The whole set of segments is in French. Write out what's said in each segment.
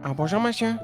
Ah, bonjour, monsieur.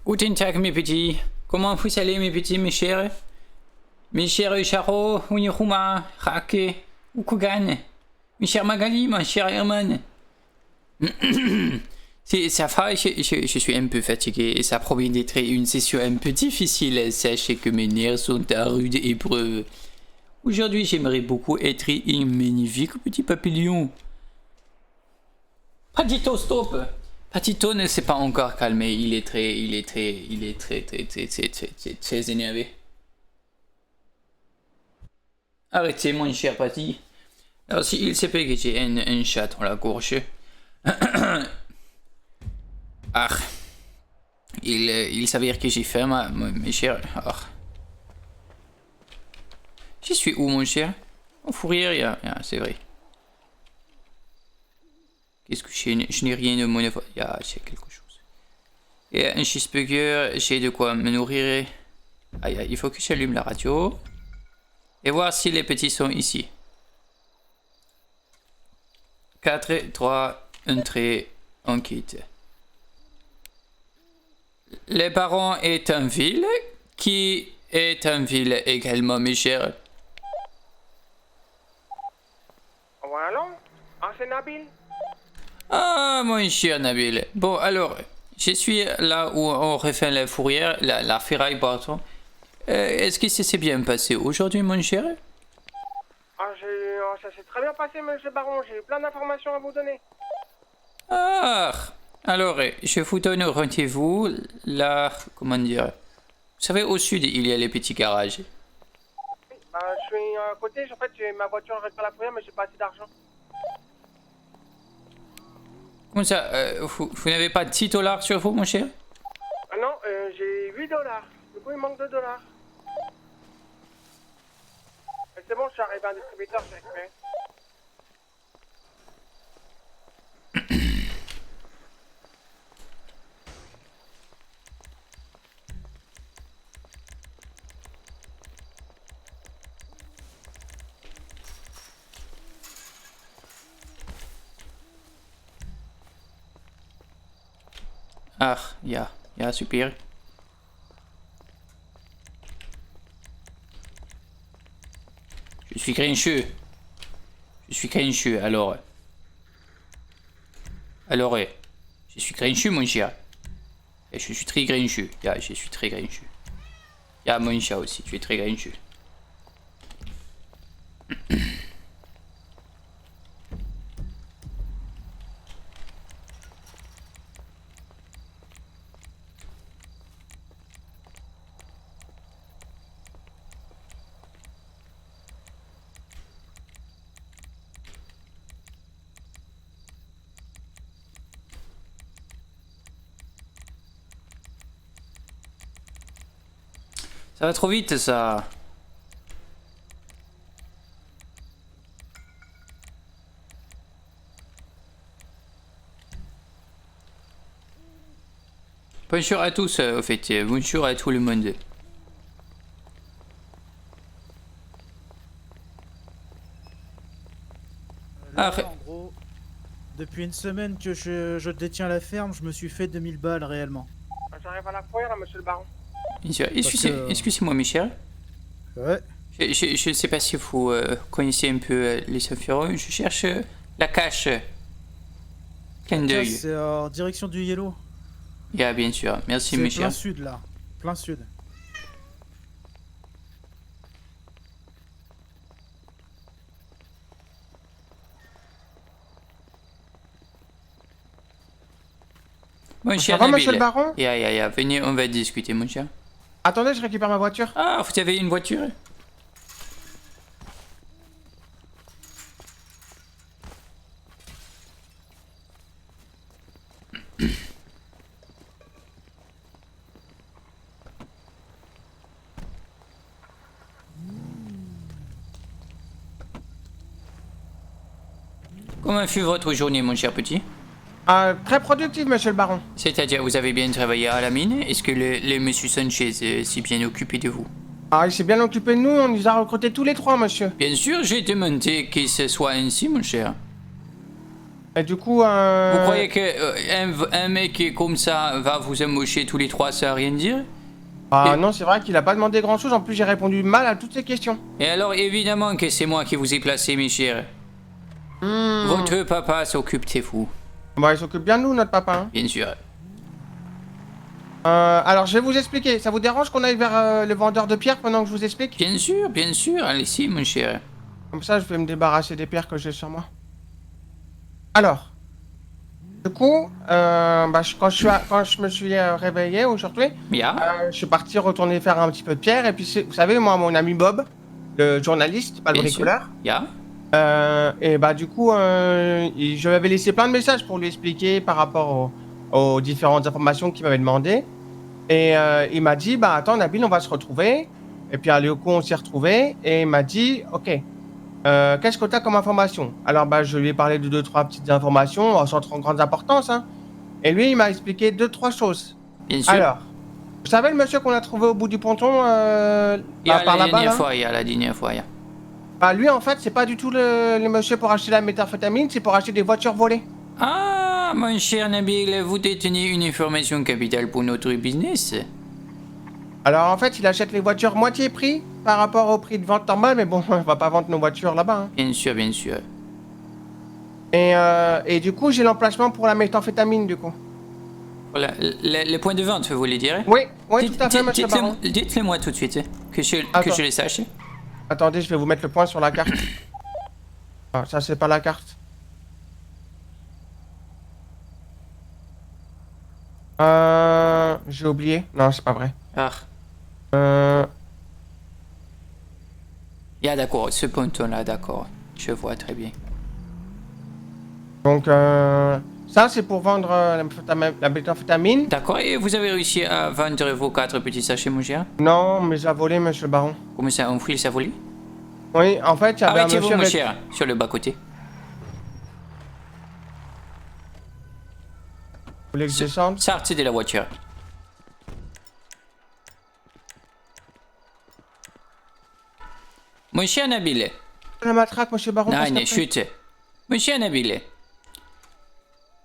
Guten Tag, mes petits. Comment vous allez, mes petits, mes chers? Mes chers Charo, Uniruma, Rake, Ukugan. Mes chers Magali, mon cher Herman. Ça va, je suis un peu fatigué et ça promet d'être une session un peu difficile. Sachez que mes nerfs sont à rude épreuve. Aujourd'hui, j'aimerais beaucoup être un magnifique petit papillon. Patito, stop! Patito ne s'est pas encore calmé. Il est très énervé. Arrêtez, mon cher Patty. Alors, il se peut que j'ai un chat dans la gorge. Ah. Il s'avère que j'ai faim, mes chers. Ah. Je suis où, mon cher? Au fourrière, c'est vrai. Qu'est-ce que je n'ai rien de mon... c'est quelque chose. Et un cheeseburger, j'ai de quoi me nourrir. Aïe, il faut que j'allume la radio. Et voir si les petits sont ici. 4, 3, entrée, on quitte. Les parents est en ville. Qui est en ville également, mes chers? Voilà. Ah, c'est Nabil. Ah, mon cher Nabil. Bon, alors, je suis là où on refait la fourrière, la ferraille, pardon. Est-ce que ça s'est bien passé aujourd'hui, mon cher? Ça s'est très bien passé, monsieur le baron. J'ai plein d'informations à vous donner. Ah, alors, je vous donne rendez-vous là, comment dire? Vous savez, au sud, il y a les petits garages. Je suis à côté, en fait, j'ai ma voiture arrêtée à la fourrière, mais j'ai pas assez d'argent. Comment ça, vous n'avez pas de 10 dollars sur vous, mon cher? Ah non, j'ai 8 dollars. Du coup, il manque 2 dollars. Mais c'est bon, je suis arrivé à un distributeur, j'ai récupéré. Ah, ja, super. Je suis grincheux. Alors, je suis grincheux, mon cher. Et je suis très grincheux. Je suis très grincheux. Mon chat aussi, tu es très grincheux. Ça va trop vite, ça. Bonjour à tous, au fait. Bonjour à tout le monde. Là, en gros, depuis une semaine que je détiens la ferme, je me suis fait 2000 balles réellement. J'arrive à la fourrière, là, monsieur le baron. Excusez-moi, Michel. Ouais. Je ne sais pas si vous connaissez un peu les environs. Je cherche la cache. Clin d'œil. C'est en direction du Yellow. Bien sûr. Merci, C'est Michel. plein sud, là. Plein sud. Mon cher Ça va, Nabil. monsieur le baron? Venez, on va discuter, mon cher. Attendez, je récupère ma voiture. Ah, vous avez une voiture? Comment fut votre journée, mon cher petit? Très productif, monsieur le baron. C'est-à-dire, vous avez bien travaillé à la mine? Est-ce que le monsieur Sanchez s'est bien occupé de vous? Il s'est bien occupé de nous, on nous a recrutés tous les trois, monsieur. Bien sûr, j'ai demandé que ce soit ainsi, mon cher. Et du coup, Vous croyez que un mec comme ça va vous embaucher tous les trois sans rien dire? Ah non, c'est vrai qu'il a pas demandé grand chose. En plus, j'ai répondu mal à toutes ses questions. Et alors, évidemment que c'est moi qui vous ai placé, mes chers. Hmm. Votre papa s'occupe de vous, Bon, il s'occupe bien de nous, notre papa. Hein. bien sûr. Alors, je vais vous expliquer. Ça vous dérange qu'on aille vers le vendeur de pierres pendant que je vous explique? Bien sûr, allez-y, mon cher. Comme ça, je vais me débarrasser des pierres que j'ai sur moi. Alors, du coup, quand je me suis réveillé aujourd'hui, Bien, je suis parti retourner faire un petit peu de pierre. Et puis, vous savez, moi, mon ami Bob, le journaliste, pas le bien sûr. bricoleur. Bien. Et bah du coup, je lui avais laissé plein de messages pour lui expliquer par rapport aux différentes informations qu'il m'avait demandé. Et il m'a dit, bah attends Nabil, on va se retrouver. Et puis à Léoco, on s'est retrouvés. Et il m'a dit, ok, qu'est-ce que tu as comme information? Alors bah je lui ai parlé de 2-3 petites informations, sans trop grande importance. Hein. Et lui, il m'a expliqué 2-3 choses. Bien sûr. Alors, vous savez le monsieur qu'on a trouvé au bout du ponton, Il y a par la là-bas, dernière là? fois, il y a la dernière fois, il y a. Bah lui en fait c'est pas du tout le monsieur pour acheter la méthamphétamine, c'est pour acheter des voitures volées. Ah, mon cher Nabil, vous détenez une information capitale pour notre business. Alors en fait il achète les voitures moitié prix par rapport au prix de vente normal, mais bon on va pas vendre nos voitures là-bas. Hein. Bien sûr, bien sûr. Et du coup j'ai l'emplacement pour la méthamphétamine du coup. Voilà, le point de vente, vous voulez dire? Oui, oui tout à fait monsieur Baron. Dites-le moi tout de suite, que Attends. je le sache. Attendez je vais vous mettre le point sur la carte. Ah, ça c'est pas la carte. J'ai oublié. Non c'est pas vrai. Ah, Euh... yeah, d'accord, ce ponton-là, d'accord. Je vois très bien. Donc ça c'est pour vendre la méthamphétamine. D'accord, et vous avez réussi à vendre vos 4 petits sachets, mon cher? Non mais j'ai volé monsieur Baron. Comment ça, un fruit, ça volé? Oui en fait il y avait un Arrêtez-vous, monsieur mon avec... cher, sur le bas-côté. Vous voulez que je descende? Sortez de la voiture. Mon cher Nabil. La matraque monsieur Baron. Non, qu'est-ce non, qu'elle fait chut. Mon cher Nabil.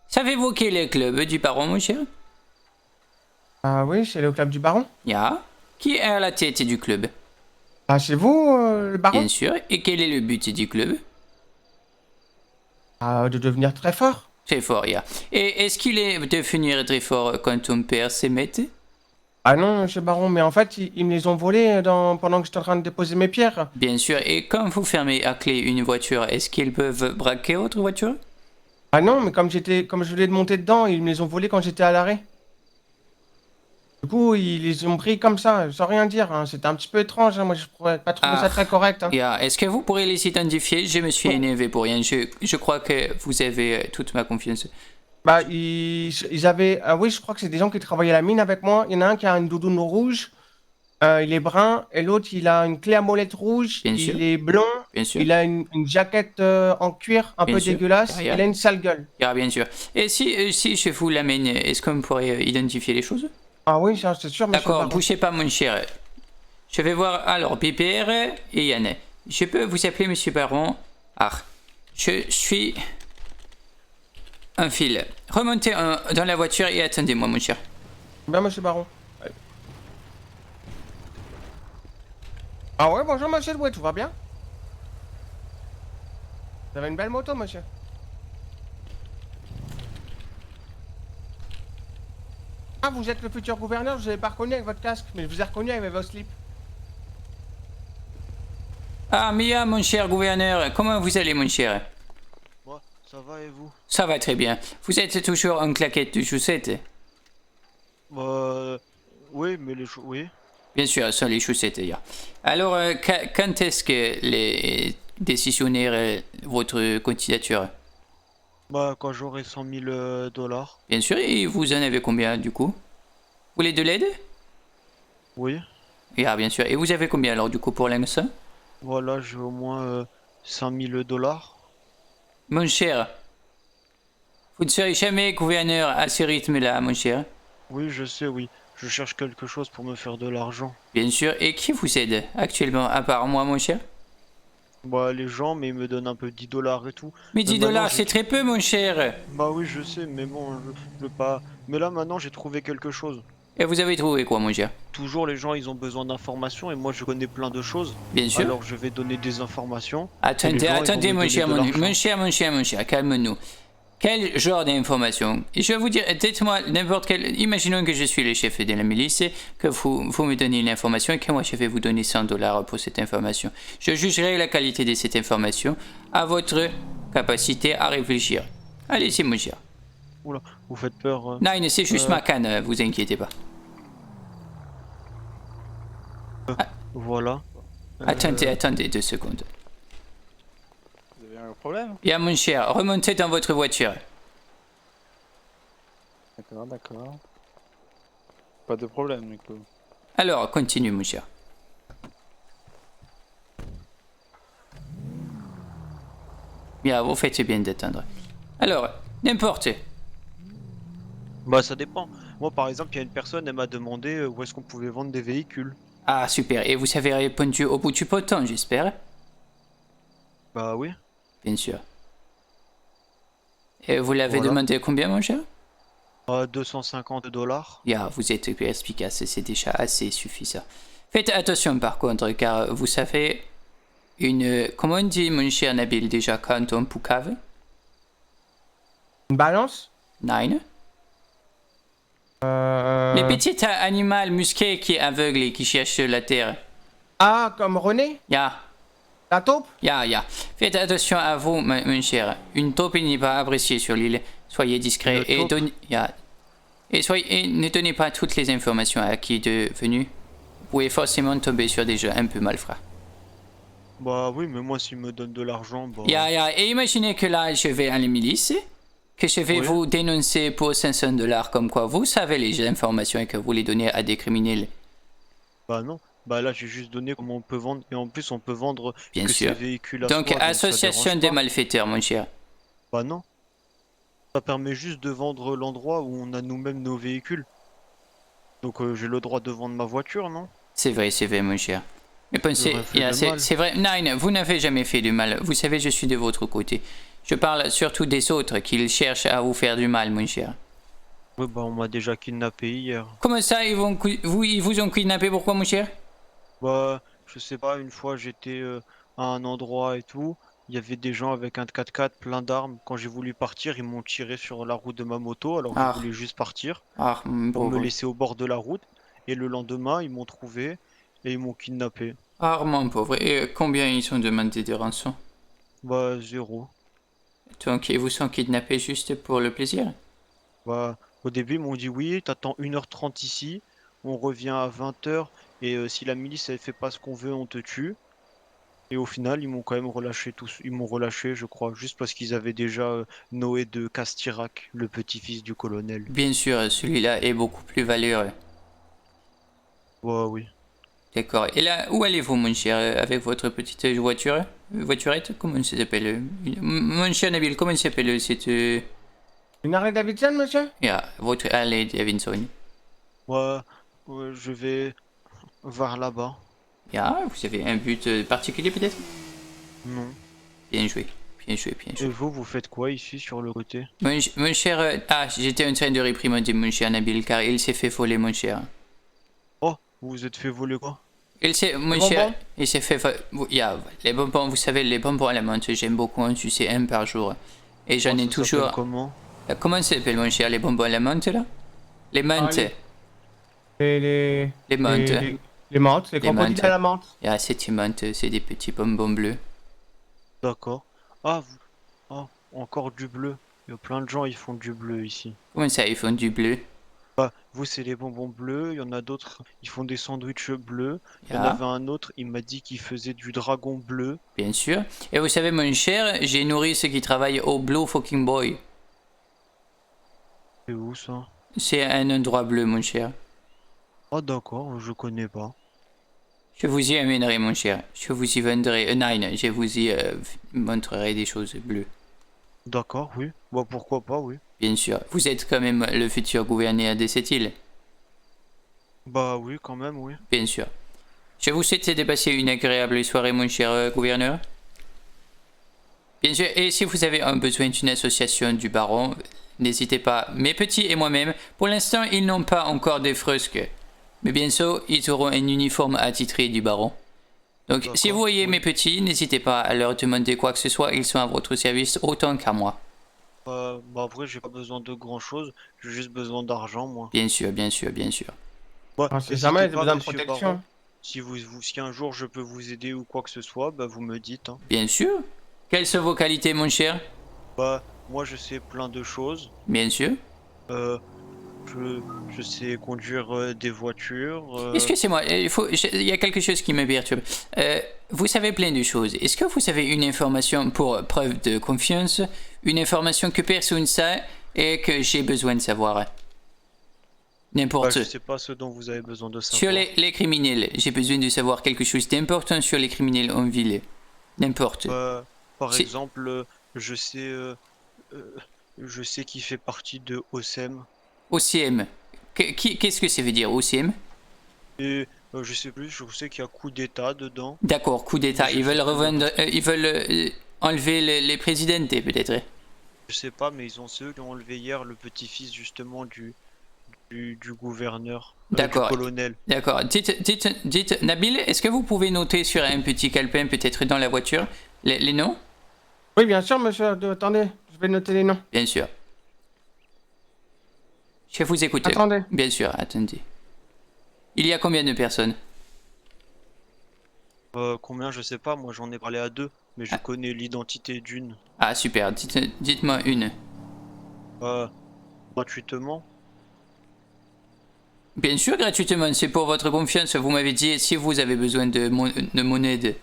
Savez-vous quel est le club du baron, mon cher? Ah oui c'est le club du Baron. Ya. Qui est à la tête du club? Ah c'est vous le Baron? Bien sûr. Et quel est le but du club? Ah, de devenir très fort. Très fort, ya. Et est-ce qu'il est de finir très fort quand on perd ses maîtres? Ah non, monsieur Baron, mais en fait, ils me les ont volés pendant que j'étais en train de déposer mes pierres. Bien sûr. Et quand vous fermez à clé une voiture, est-ce qu'ils peuvent braquer votre voiture? Ah non, mais comme je voulais de monter dedans, ils me les ont volés quand j'étais à l'arrêt. Du coup, ils les ont pris comme ça, sans rien dire. Hein. C'était un petit peu étrange. Hein. Moi, je pourrais pas trouver ça très correct. Hein. Ya. Est-ce que vous pourrez les identifier? Je me suis énervé pour rien. Je crois que vous avez toute ma confiance. Bah, ils avaient. Ah oui, je crois que c'est des gens qui travaillaient à la mine avec moi. Il y en a un qui a une doudoune rouge. Il est brun. Et l'autre, il a une clé à molette rouge. Bien il sûr. est blond. Bien sûr. Il a une jaquette en cuir un Bien peu sûr. dégueulasse. Derrière. Il a une sale gueule. Ya, bien sûr. Et si je vous l'amène, est-ce qu'on pourrait identifier les choses? Ah oui, ça, c'est sûr, monsieur D'accord, Baron. bougez pas, mon cher. Je vais voir alors PPR et Yann. Je peux vous appeler monsieur Baron? Ah, je suis un fil. Remontez dans la voiture et attendez-moi, mon cher. Bien, monsieur Baron. Ouais. Ah ouais, bonjour, monsieur Doué, tout va bien? Vous avez une belle moto, monsieur. Ah, vous êtes le futur gouverneur, je vous avais pas reconnu avec votre casque, mais je vous ai reconnu avec vos slips. Ah, Mia, mon cher gouverneur, comment vous allez, mon cher? Moi, ça va et vous? Ça va très bien. Vous êtes toujours en claquette de chaussettes? Oui, mais oui. Bien sûr, ce sont les chaussettes, d'ailleurs. Alors, quand est-ce que les décisionnaires votre candidature? Bah, quand j'aurai 100 000 dollars. Bien sûr, et vous en avez combien, du coup? Vous voulez de l'aide? Oui. Ah, bien sûr. Et vous avez combien, alors, du coup, pour l'instant? Voilà, j'ai au moins 100 000 dollars. Mon cher, vous ne serez jamais gouverneur à ce rythme-là, mon cher. Oui, je sais, oui. Je cherche quelque chose pour me faire de l'argent. Bien sûr. Et qui vous aide actuellement, à part moi, mon cher? Bah, les gens, mais ils me donnent un peu 10 dollars et tout. Mais 10 Maintenant, dollars, c'est très peu, mon cher. Bah oui, je sais, mais bon, je veux pas. Mais là, maintenant, j'ai trouvé quelque chose. Et vous avez trouvé quoi, mon cher? Toujours, les gens, ils ont besoin d'informations et moi, je connais plein de choses. Bien sûr. Alors, je vais donner des informations. et les Attendez, gens, ils vont attendez, me mon donner cher, de l'argent. mon cher, calme-nous. Quel genre d'information? Et je vais vous dire, dites-moi n'importe quel. Imaginons que je suis le chef de la milice, que vous me donnez l'information et que moi je vais vous donner 100 dollars pour cette information. Je jugerai la qualité de cette information à votre capacité à réfléchir. Allez-y, mon cher. Oula, vous faites peur. Non, c'est juste Euh. ma canne, vous inquiétez pas. Voilà. Attendez 2 secondes. Vous avez un problème? Bien, mon cher, remontez dans votre voiture. D'accord, d'accord. Pas de problème, du coup. Alors, continue, mon cher. Bien, vous faites bien d'attendre. Alors, n'importe. Bah, ça dépend. Moi, par exemple, il y a une personne, elle m'a demandé où est-ce qu'on pouvait vendre des véhicules. Ah, super. Et vous avez répondu au bout du potin, j'espère? Bah oui. Bien sûr. Et vous l'avez Voilà. demandé combien, mon cher? 250 dollars. Bien, vous êtes perspicace, c'est déjà assez suffisant. Faites attention par contre, car vous savez, comment on dit, mon cher Nabil, déjà, quand on poucave? Une balance? Nine? Les petits animaux musqués qui est aveugle et qui cherchent la terre. Ah, comme René? Ya, La taupe? ya. Faites attention à vous, mon cher. Une taupe n'est pas appréciée sur l'île. Soyez discret Une et taupe? ne donnez pas toutes les informations à qui de venu. Vous pouvez forcément tomber sur des gens un peu malfrats. Bah oui, mais moi, s'il me donne de l'argent, bah. Ya. Et imaginez que là, je vais à la milice, que je vais Oui. vous dénoncer pour 500 dollars, comme quoi vous savez les informations et que vous les donnez à des criminels. Bah non. Bah là, j'ai juste donné comment on peut vendre. Et en plus, on peut vendre Bien que sûr. ces véhicules à Donc, soi, ça association dérange des pas. malfaiteurs, mon cher. Bah non. Ça permet juste de vendre l'endroit où on a nous-mêmes nos véhicules. Donc j'ai le droit de vendre ma voiture, non? C'est vrai, mon cher. Mais pensez, J'aurais fait de c'est mal. c'est vrai, Nine, vous n'avez jamais fait du mal. Vous savez, je suis de votre côté. Je parle surtout des autres qui cherchent à vous faire du mal, mon cher. Ouais, bah on m'a déjà kidnappé hier. Comment ça, ils vous ont kidnappé, pourquoi, mon cher? Bah, je sais pas, une fois j'étais à un endroit et tout. Il y avait des gens avec un 4x4 plein d'armes. Quand j'ai voulu partir, ils m'ont tiré sur la route de ma moto alors que Ah. je voulais juste partir Ah, pour me pauvre. laisser au bord de la route. Et le lendemain, ils m'ont trouvé et ils m'ont kidnappé. Ah, mon pauvre. Et combien ils ont demandé de rançon? Bah, 0. Donc, ils vous sont kidnappés juste pour le plaisir? Bah, au début, ils m'ont dit oui, t'attends 1h30 ici, on revient à 20h, et si la milice elle fait pas ce qu'on veut, on te tue. Et au final, ils m'ont quand même relâché tous. Ils m'ont relâché, je crois, juste parce qu'ils avaient déjà Noé de Castirac, le petit-fils du colonel. Bien sûr, celui-là est beaucoup plus valeureux. Ouais, oui. D'accord. Et là, où allez-vous, mon cher, avec votre petite voiture? Voiturette? Comment ça s'appelle? Mon cher Nabil, comment ça s'appelle cette... Une arrêt Davidson, monsieur? Votre Harley Davidson. Ouais, ouais, je vais vers là-bas. Vous avez un but particulier peut-être? Non. Bien joué. Et vous faites quoi ici sur le côté? Mon cher... j'étais en train de réprimander mon cher Nabil car il s'est fait voler, mon cher. Oh, vous vous êtes fait voler quoi? Mon Les cher, bonbons? il s'est fait... les bonbons, vous savez, les bonbons à la menthe, j'aime beaucoup en sucer un par jour. Et j'en Oh, ai ça toujours... s'appelle comment? Comment ça s'appelle, mon cher, les bonbons à la menthe, là? Les menthes. Les menthes. Les menthes, les Les crocodiles menthes. à la menthe. C'est une menthe, c'est des petits bonbons bleus. D'accord. Ah, ah, encore du bleu. Il y a plein de gens, ils font du bleu ici. Comment ça, ils font du bleu? Bah, vous, c'est les bonbons bleus. Il y en a d'autres, ils font des sandwichs bleus. Il y en avait un autre, il m'a dit qu'il faisait du dragon bleu. Bien sûr. Et vous savez, mon cher, j'ai nourri ceux qui travaillent au Blue Fucking Boy. C'est où ça? C'est un endroit bleu, mon cher. Ah, d'accord, je connais pas. Je vous y amènerai, mon cher. Je vous y vendrai... Nine, je vous y montrerai des choses bleues. D'accord, oui. Bah, pourquoi pas, oui. Bien sûr. Vous êtes quand même le futur gouverneur de cette île. Bah, oui, quand même, oui. Bien sûr. Je vous souhaite de passer une agréable soirée, mon cher gouverneur. Bien sûr, et si vous avez un besoin d'une association du baron, n'hésitez pas. Mes petits et moi-même, pour l'instant, ils n'ont pas encore des frusques. Mais bien sûr, ils auront un uniforme attitré du baron. Donc, si vous voyez mes petits, n'hésitez pas à leur demander quoi que ce soit, ils sont à votre service autant qu'à moi. Bah après, j'ai pas besoin de grand chose, j'ai juste besoin d'argent, moi. Bien sûr, bien sûr, bien sûr. Ouais, Ah, c'est n'hésitez jamais pas, besoin de monsieur protection. Baron. Si un jour je peux vous aider ou quoi que ce soit, bah vous me dites. Hein. Bien sûr. Quelles sont vos qualités, mon cher? Bah, moi je sais plein de choses. Bien sûr. Euh, je sais conduire des voitures. Excusez-moi, il y a quelque chose qui me perturbe. Vous savez plein de choses. Est-ce que vous avez une information pour preuve de confiance? Une information que personne ne sait et que j'ai besoin de savoir? N'importe. Je sais pas ce dont vous avez besoin de savoir. Sur les criminels, j'ai besoin de savoir quelque chose d'important sur les criminels en ville. N'importe. Par C'est- exemple, je sais qui fait partie de OSEM. OCM. Qu'est-ce que ça veut dire, OCM? Et je sais plus, je sais qu'il y a coup d'état dedans. D'accord, coup d'état. Je Ils veulent sais pas. revendre, ils veulent enlever les présidents, peut-être. Je sais pas, mais ils ont ceux qui ont enlevé hier le petit-fils justement du gouverneur, D'accord. du colonel. D'accord. Dites, Nabil, est-ce que vous pouvez noter sur un petit calepin, peut-être dans la voiture, les noms? Oui, bien sûr, monsieur. Attendez, je vais noter les noms. Bien sûr. Je vous écoute. Attendez. Bien sûr, attendez. Il y a combien de personnes? Combien, je sais pas, moi j'en ai parlé à 2, mais je connais l'identité d'une. Ah, super. Dites-moi une. Gratuitement. Bien sûr, gratuitement, c'est pour votre confiance. Vous m'avez dit si vous avez besoin de mon aide.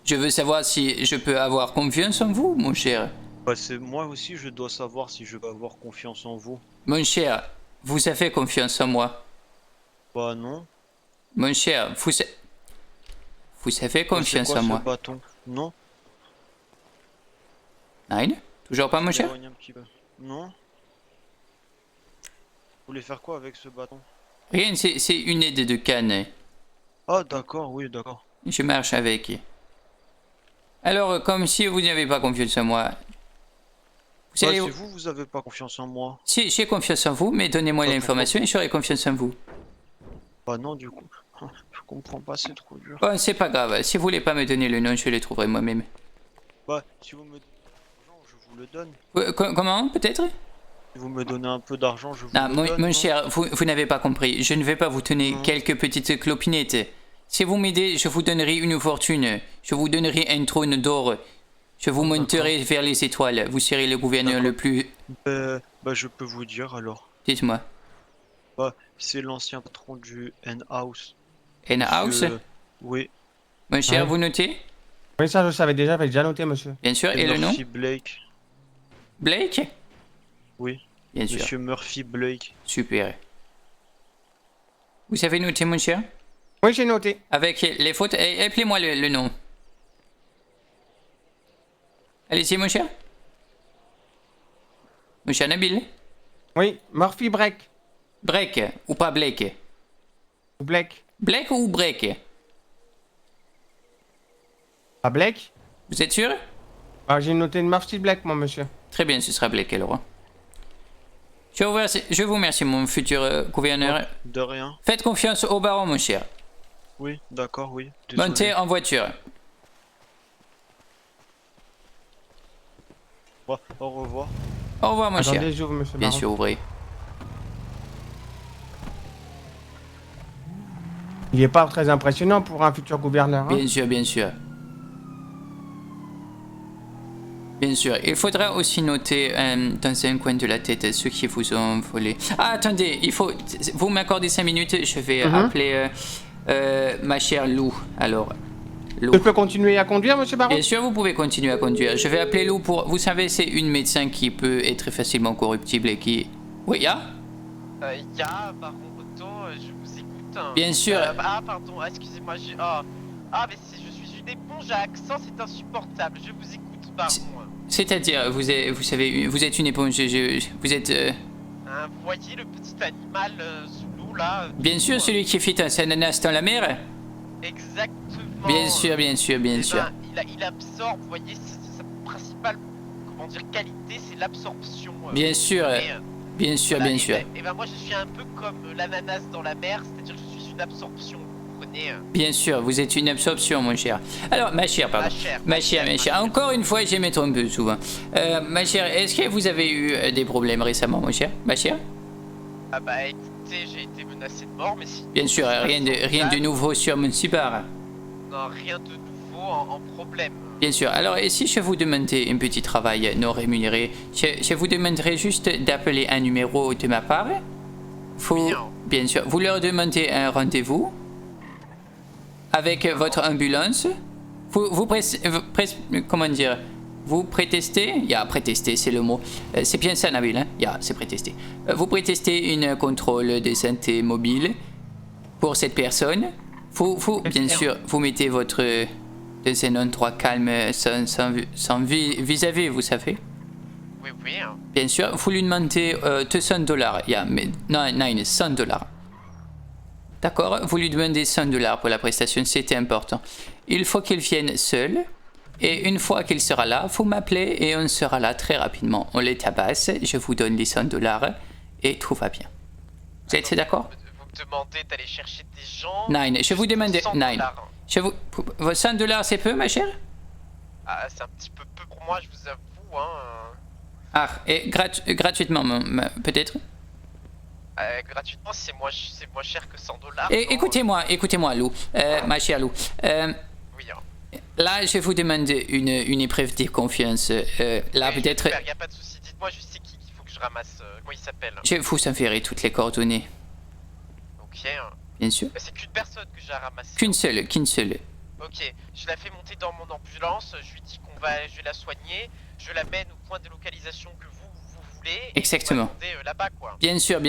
Je veux savoir si je peux avoir confiance en vous, mon cher. Bah, c'est moi aussi, je dois savoir si je peux avoir confiance en vous. Mon cher, vous avez confiance en moi. Bah non. Mon cher, vous avez confiance C'est quoi en ce moi. bâton? Non. Nine? Toujours pas, mon cher? Éloigne un petit peu. Non. Vous voulez faire quoi avec ce bâton? Rien, c'est une aide de canne. Ah d'accord, oui, d'accord. Je marche avec. Alors, comme si vous n'avez pas confiance en moi. Vous allez... C'est vous avez pas confiance en moi. Si j'ai confiance en vous, mais donnez-moi Pas l'information et j'aurai confiance en vous. Bah non, du coup. Je comprends pas, c'est trop dur. Bon, c'est pas grave. Si vous voulez pas me donner le nom, je le trouverai moi-même. Bah, si vous me donnez de l'argent, je vous le donne. Comment, peut-être? Si vous me donnez un peu d'argent, je vous Ah, le mon donne. non cher, vous n'avez pas compris. Je ne vais pas vous donner Non. quelques petites clopinettes. Si vous m'aidez, je vous donnerai une fortune. Je vous donnerai un trône d'or. Je vous monterai vers les étoiles. Vous serez le gouverneur le plus... Bah, je peux vous dire alors. Dites-moi. Bah, c'est l'ancien patron du N-House. N-House? Monsieur- Oui. Mon cher, Ouais. vous notez? Oui, ça, je savais déjà, j'avais déjà noté, monsieur. Bien sûr. Et le nom? Murphy Blake. Blake? Oui. Bien sûr. Monsieur Murphy Blake. Super. Vous avez noté, mon cher? Oui, j'ai noté. Avec les fautes, appelez-moi le nom. Allez-y, mon cher. Mon cher Nabil. Oui, Murphy Break. Break ou pas Blake? Ou Blake. Blake ou Break? Pas Blake? Vous êtes sûr? Ah, j'ai noté une Murphy Black, moi, monsieur. Très bien, ce sera Blake alors. Je vous remercie, mon futur gouverneur. De rien. Faites confiance au baron, mon cher. Oui, d'accord, oui. Désolé. Montez en voiture. Bon, au revoir. Au revoir, mon cher. Attendez, j'ouvre, monsieur Bien Baron. sûr, ouvrez. Il est pas très impressionnant pour un futur gouverneur. Hein. Bien sûr, bien sûr. Bien sûr. Il faudra aussi noter dans un coin de la tête ceux qui vous ont volé. Ah, attendez, il faut... Vous m'accordez 5 minutes, je vais appeler ma chère Lou. Alors, Lou. Je peux continuer à conduire, monsieur Baron? Bien sûr, vous pouvez continuer à conduire. Je vais appeler Lou pour... Vous savez, c'est une médecin qui peut être facilement corruptible et qui... Oui, ya? Baron Otto, je vous écoute. Bien sûr. Pardon, excusez-moi, mais je suis une éponge à accent, c'est insupportable. Je vous écoute, Baron. C'est-à-dire, vous êtes une éponge, vous êtes... Vous voyez le petit animal sous l'eau, là Bien sûr, celui qui fit un ananas dans la mer? Exactement. Bien sûr, bien sûr, bien Eh sûr. ben, il absorbe, vous voyez, principale, comment dire, qualité, c'est l'absorption. Bien sûr, bien sûr, voilà, bien sûr. Et ben moi je suis un peu comme l'ananas dans la mer, c'est-à-dire que je suis une absorption. Vous comprenez Bien sûr, vous êtes une absorption, mon cher. Alors, ma chère, pardon. Ma chère. Ma chère. Encore une fois, j'ai trompé souvent. Ma chère, est-ce que vous avez eu des problèmes récemment, mon cher? Ma chère? Ah bah écoutez, j'ai été menacé de mort, mais si... Bien sûr, rien de nouveau sur mon support. Non, rien de nouveau en problème. Bien sûr. Alors, et si je vous demandais un petit travail non rémunéré, je vous demanderais juste d'appeler un numéro de ma part. Bien sûr. Vous leur demandez un rendez-vous avec votre ambulance. Comment dire? Vous prétestez, prétester, c'est le mot. C'est bien ça, Nabil, hein? C'est prétester. Vous prétestez une contrôle de santé mobile pour cette personne. Bien sûr, vous mettez votre dans un endroit calme, sans vis-à-vis, vous savez. Oui. Bien sûr, vous lui demandez $200. Non, $100. D'accord, vous lui demandez $100 pour la prestation, c'était important. Il faut qu'il vienne seul. Et une fois qu'il sera là, vous m'appelez et on sera là très rapidement. On les tabasse, je vous donne les $100 et tout va bien. Vous êtes d'accord? Vous me demandez d'aller chercher des gens... Nine, je vous demande... Nine. Vos $100 c'est peu, ma chère? Ah, c'est un petit peu peu pour moi, je vous avoue, hein. Ah, et gratuitement, peut-être? Gratuitement, c'est moins cher que $100. Écoutez-moi, Lou, ma chère Lou. Oui, hein. Là, je vous demande une épreuve de confiance. Là, Oui, peut-être... Il n'y a pas de souci. Dites-moi juste c'est qui qu'il faut que je ramasse. Comment il s'appelle? Je vous enverrai toutes les coordonnées. Ok. Bien sûr. Bah, c'est qu'une personne que j'ai ramassée. Qu'une seule. Ok. Je la fais monter dans mon ambulance. Je lui dis je vais la soigner. Je la mène au point de localisation que vous voulez. Exactement. Et là-bas, quoi. Bien sûr.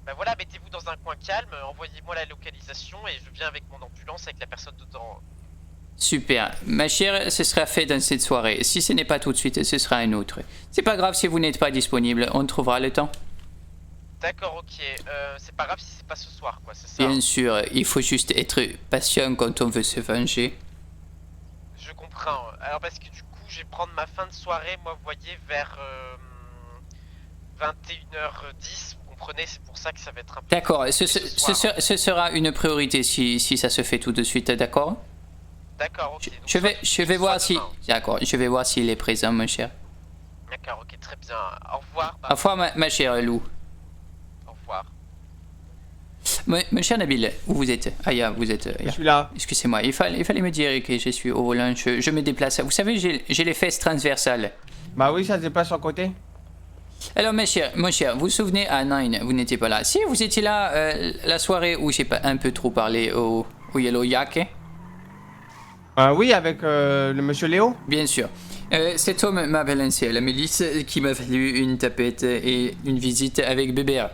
Bah voilà, mettez-vous dans un coin calme. Envoyez-moi la localisation et je viens avec mon ambulance avec la personne dedans. Super. Ma chère, ce sera fait dans cette soirée. Si ce n'est pas tout de suite, ce sera un autre. C'est pas grave si vous n'êtes pas disponible, on trouvera le temps. D'accord, ok. C'est pas grave si c'est pas ce soir, quoi, c'est ça? Bien sûr, il faut juste être patient quand on veut se venger. Je comprends. Alors parce que du coup, je vais prendre ma fin de soirée, moi, vous voyez, vers 21h10. Vous comprenez, c'est pour ça que ça va être un peu... D'accord, ce sera une priorité si ça se fait tout de suite, d'accord? D'accord, ok. Je vais voir si... D'accord, je vais voir s'il est présent, mon cher. D'accord, ok, très bien. Au revoir. Au revoir, ma chère Lou. Au revoir. Mon cher Nabil, où vous êtes? Vous êtes... Je suis là. Excusez-moi, il fallait me dire que je suis au volant, je me déplace. Vous savez, j'ai les fesses transversales. Bah oui, ça se déplace sur le côté. Alors, mon cher, vous vous souvenez, à Nine, vous n'étiez pas là. Si, vous étiez là la soirée où j'ai un peu trop parlé au Yellow Yak. Oui, avec le monsieur Léo. Bien sûr. Cet homme m'a balancé à la milice qui m'a valu une tapette et une visite avec Bébert.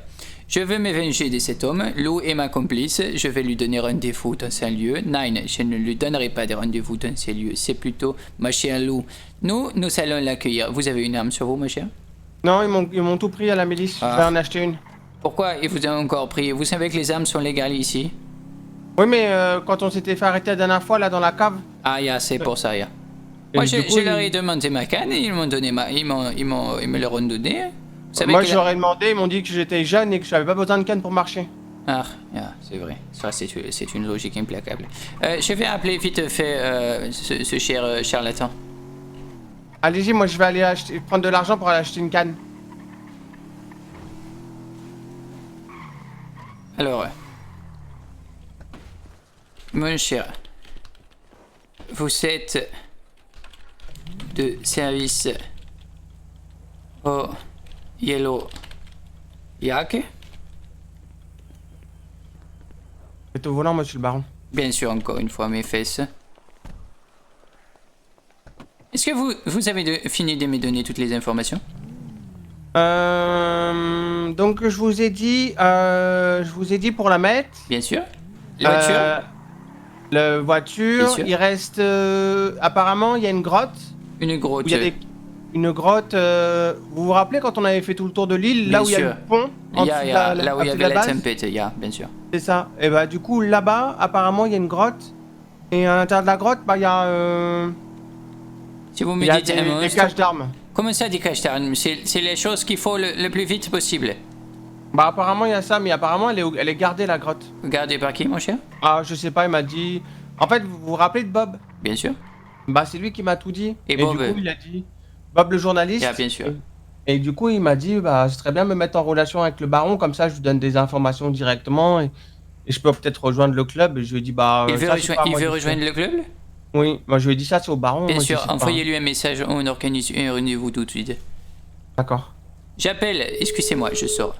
Je veux me venger de cet homme. Lou est ma complice. Je vais lui donner rendez-vous dans un lieu. Nine, je ne lui donnerai pas de rendez-vous dans ces lieux. C'est plutôt ma chère Lou. Nous allons l'accueillir. Vous avez une arme sur vous, ma chère? Non, ils m'ont tout pris à la milice. Je vais en acheter une. Pourquoi ils vous ont encore pris? Vous savez que les armes sont légales ici? Oui, mais quand on s'était fait arrêter la dernière fois, là, dans la cave... C'est pour ça, Moi, je leur ai demandé ma canne et ils m'ont donné ils me leur ont donné. Moi, j'aurais demandé, ils m'ont dit que j'étais jeune et que j'avais pas besoin de canne pour marcher. C'est vrai. Ça, c'est une logique implacable. Je vais appeler vite fait ce cher charlatan. Allez-y, moi, je vais aller prendre de l'argent pour aller acheter une canne. Alors... Mon cher, vous êtes de service au Yellow Yak? C'est au volant, monsieur le baron. Bien sûr, encore une fois, mes fesses. Est-ce que vous avez fini de me donner toutes les informations? Donc je vous ai dit pour la mettre. Bien sûr. La voiture? La voiture, il reste... apparemment, il y a une grotte. Une grotte. Une grotte... vous vous rappelez quand on avait fait tout le tour de l'île, là où il y a le pont là où il y avait la tempête, bien sûr. C'est ça. Et bah du coup, là-bas, apparemment, il y a une grotte. Et à l'intérieur de la grotte, bah il y a... Si vous me Il y a dites un des monstre... caches d'armes. Comment ça, des caches d'armes? C'est les choses qu'il faut le plus vite possible. Bah apparemment il y a ça, mais apparemment elle est gardée la grotte. Regardez par qui, mon cher? Ah je sais pas, il m'a dit... En fait vous vous rappelez de Bob? Bien sûr. Bah c'est lui qui m'a tout dit. Et du Bob, coup il a dit... Bob le journaliste. Ah, bien sûr. Et du coup il m'a dit bah ce serait bien de me mettre en relation avec le baron, comme ça je lui donne des informations directement et je peux peut-être rejoindre le club. Et je lui ai dit bah... Il veut, ça, c'est pas à moi de rejoindre le club? Oui, moi je lui ai dit ça c'est au baron. Bien moi, je sûr, sais pas. envoyez-lui un message, on organise un rendez-vous tout de suite. D'accord. J'appelle, excusez-moi, je sors.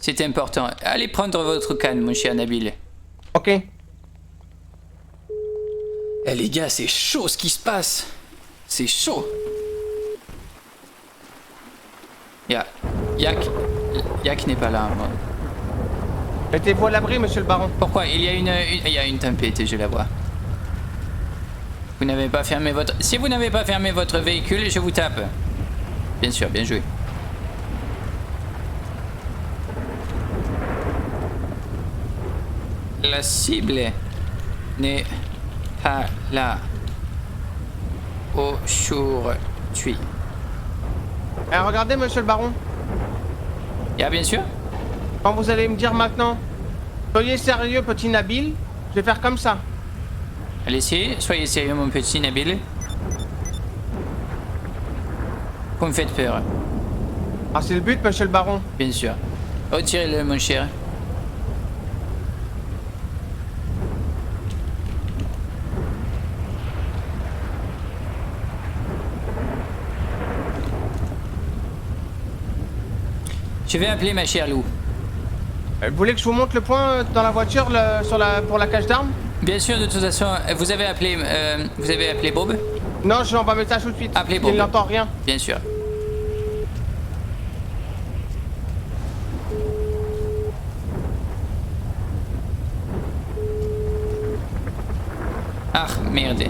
C'est important. Allez prendre votre canne, mon cher Nabil. Ok. Eh les gars, c'est chaud ce qui se passe. C'est chaud. Yak n'est pas là. Moi. Mettez-vous à l'abri, monsieur le baron. Pourquoi il y a une tempête, je la vois. Vous n'avez pas fermé votre... Si vous n'avez pas fermé votre véhicule, je vous tape. Bien sûr, bien joué. La cible n'est pas là aujourd'hui. Regardez, monsieur le baron. Bien sûr. Quand vous allez me dire maintenant, soyez sérieux, petit Nabil, je vais faire comme ça. Allez-y, soyez sérieux, mon petit Nabil. Vous me faites peur. Ah, c'est le but, monsieur le baron. Bien sûr. Retirez-le, mon cher. Je vais appeler ma chère Lou. Vous voulez que je vous montre le point dans la voiture pour la cache d'armes? Bien sûr, de toute façon, vous avez appelé Bob? Non, je l'envoie un message tout de suite. Appelez Bob. Il n'entend rien. Bien sûr. Ah, merde.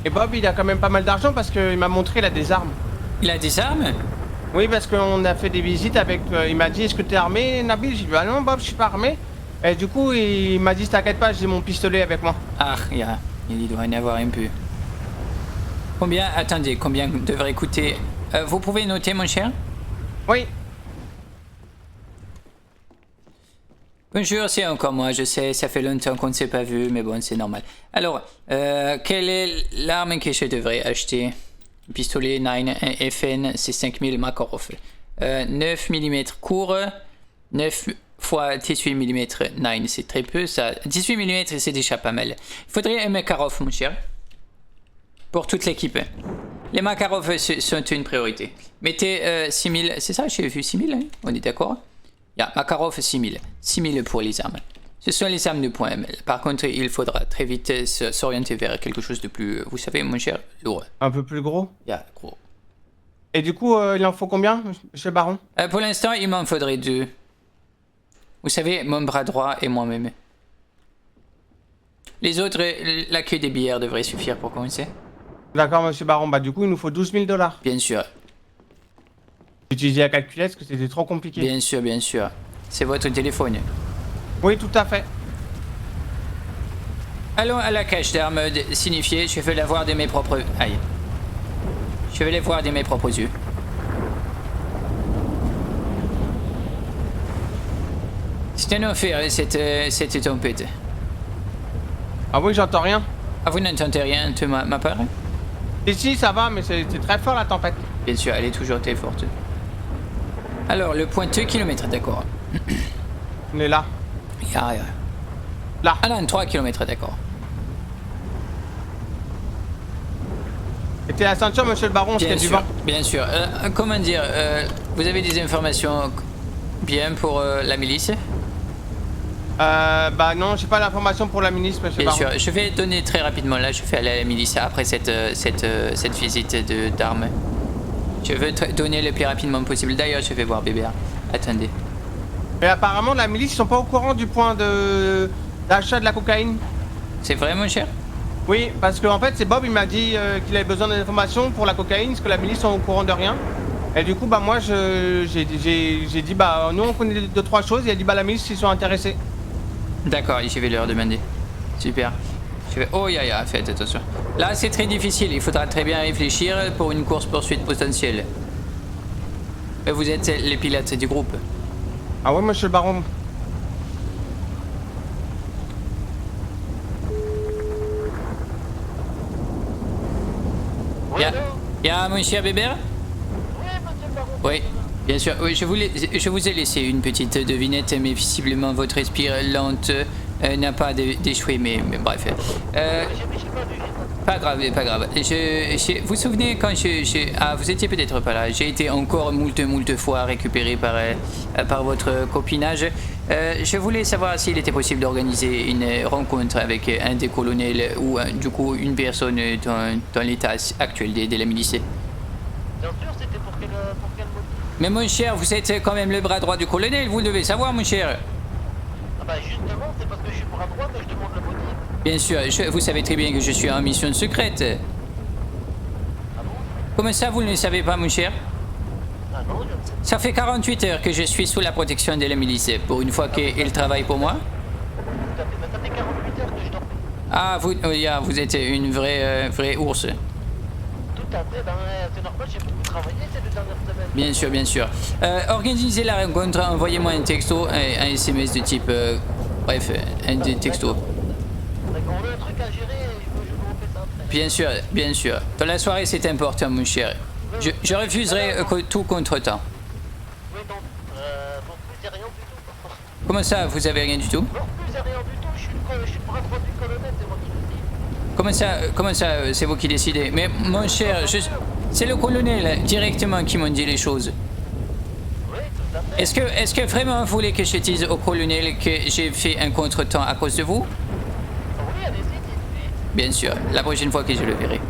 Et Bob, il a quand même pas mal d'argent parce qu'il m'a montré, il a des armes. Il a des armes? Oui, parce qu'on a fait des visites avec... il m'a dit, est-ce que t'es armé, Nabil? J'ai dit, ah non, Bob, je suis pas armé. Et du coup, il m'a dit, t'inquiète pas, j'ai mon pistolet avec moi. Ah, il doit y en avoir un peu. Combien, attendez, combien devrait coûter... vous pouvez noter, mon cher? Oui. Bonjour, c'est encore moi, je sais, ça fait longtemps qu'on ne s'est pas vu, mais bon, c'est normal. Alors, quelle est l'arme que je devrais acheter? Pistolet 9 FN, c'est 5000 Makarov. 9 mm court, 9 fois 18 mm 9, c'est très peu, ça. 18 mm, c'est déjà pas mal. Il faudrait un Makarov, mon cher. Pour toute l'équipe. Les Makarov sont une priorité. Mettez 6000, c'est ça, j'ai vu 6000, hein? On est d'accord? Makarov 6000. 6000 pour les armes. Ce sont les armes de poing. Par contre, il faudra très vite s'orienter vers quelque chose de plus, vous savez, mon cher, lourd. Un peu plus gros. Gros. Et du coup, il en faut combien, monsieur le baron? Pour l'instant, il m'en faudrait 2. Vous savez, mon bras droit et moi-même. Les autres, la queue des bières devrait suffire pour commencer. D'accord, monsieur le baron. Bah du coup, il nous faut 12 000 $. Bien sûr. J'ai utilisé la calculette parce que c'était trop compliqué. Bien sûr, bien sûr. C'est votre téléphone. Oui, tout à fait. Allons à la cache d'armes signifiée. Je vais la voir de mes propres... Aïe. Je vais les voir de mes propres yeux. C'est un enfer, cette tempête. Ah oui, j'entends rien. Ah, vous n'entendez rien de ma part? Ici, ça va, mais c'est très fort la tempête. Bien sûr, elle est toujours très forte. Alors, le point 2 km, d'accord. On est là. Là. Ah non, 3 km, d'accord. C'était la ceinture, monsieur le baron, parce qu'il y a du vent. Bien sûr. Comment dire, vous avez des informations bien pour la milice? Bah non, j'ai pas l'information pour la ministre, monsieur Bien Baron. sûr, je vais donner très rapidement, là je fais aller à la milice après cette visite d'armes. Je veux donner le plus rapidement possible. D'ailleurs, je vais voir Bébert. Attendez. Mais apparemment, la milice, ils sont pas au courant du point d'achat de la cocaïne. C'est vrai, mon cher? Oui, parce que en fait, c'est Bob, il m'a dit qu'il avait besoin d'informations pour la cocaïne, parce que la milice sont au courant de rien. Et du coup, bah moi, j'ai dit, bah nous on connaît deux, trois choses, il a dit, bah la milice, ils sont intéressés. D'accord, je vais leur demander. Super. Je vais... Oh, faites attention. Là, c'est très difficile. Il faudra très bien réfléchir pour une course-poursuite potentielle. Vous êtes les pilotes du groupe. Ah ouais, monsieur le baron. Oui, allô? Y'a mon cher Bébert? Oui, monsieur le baron. Oui, bien sûr. Oui, je vous ai laissé une petite devinette, mais visiblement votre respire lente n'a pas d'échoué, mais bref. J'ai pas vu. Pas grave, pas grave. Vous vous souvenez quand Ah, vous étiez peut-être pas là. J'ai été encore moult fois récupéré par votre copinage. Je voulais savoir s'il était possible d'organiser une rencontre avec un des colonels ou du coup une personne dans l'état actuel de la milice. Bien sûr, c'était pour quel motif? Mais mon cher, vous êtes quand même le bras droit du colonel, vous le devez savoir, mon cher. Ah bah justement, c'est parce que je suis bras droit que je demande le motif. Bien sûr, vous savez très bien que je suis en mission secrète. Ah bon? Comment ça, vous ne le savez pas, mon cher? Ah non, Ça fait 48 heures que je suis sous la protection de la milice. Pour une fois qu'il travaille pour moi. tout à fait. Mais ça fait 48 heures que je dors. Ah, vous êtes une vraie ours. Tout à fait, ben c'est normal, j'ai beaucoup travaillé ces 2 dernières semaines. Bien sûr, bien sûr. Organisez la rencontre, envoyez-moi un texto, un SMS de type... bref, un des textos. D'accord, on a un truc à gérer et je vous refais ça après. Bien sûr, bien sûr. Dans la soirée, c'est important, mon cher. Je refuserai tout contre-temps. Oui, donc plus c'est rien du tout. Comment ça, vous avez rien du tout? Non, plus c'est rien du tout, je suis le bras droit du colonel, c'est moi qui le dis. Comment ça, c'est vous qui décidez? Mais mon cher, c'est le colonel directement qui m'ont dit les choses. Oui, tout à fait. Est-ce que vraiment vous voulez que je dise au colonel que j'ai fait un contretemps à cause de vous? Oui, allez-y, dites-lui. Bien sûr, la prochaine fois que je le verrai.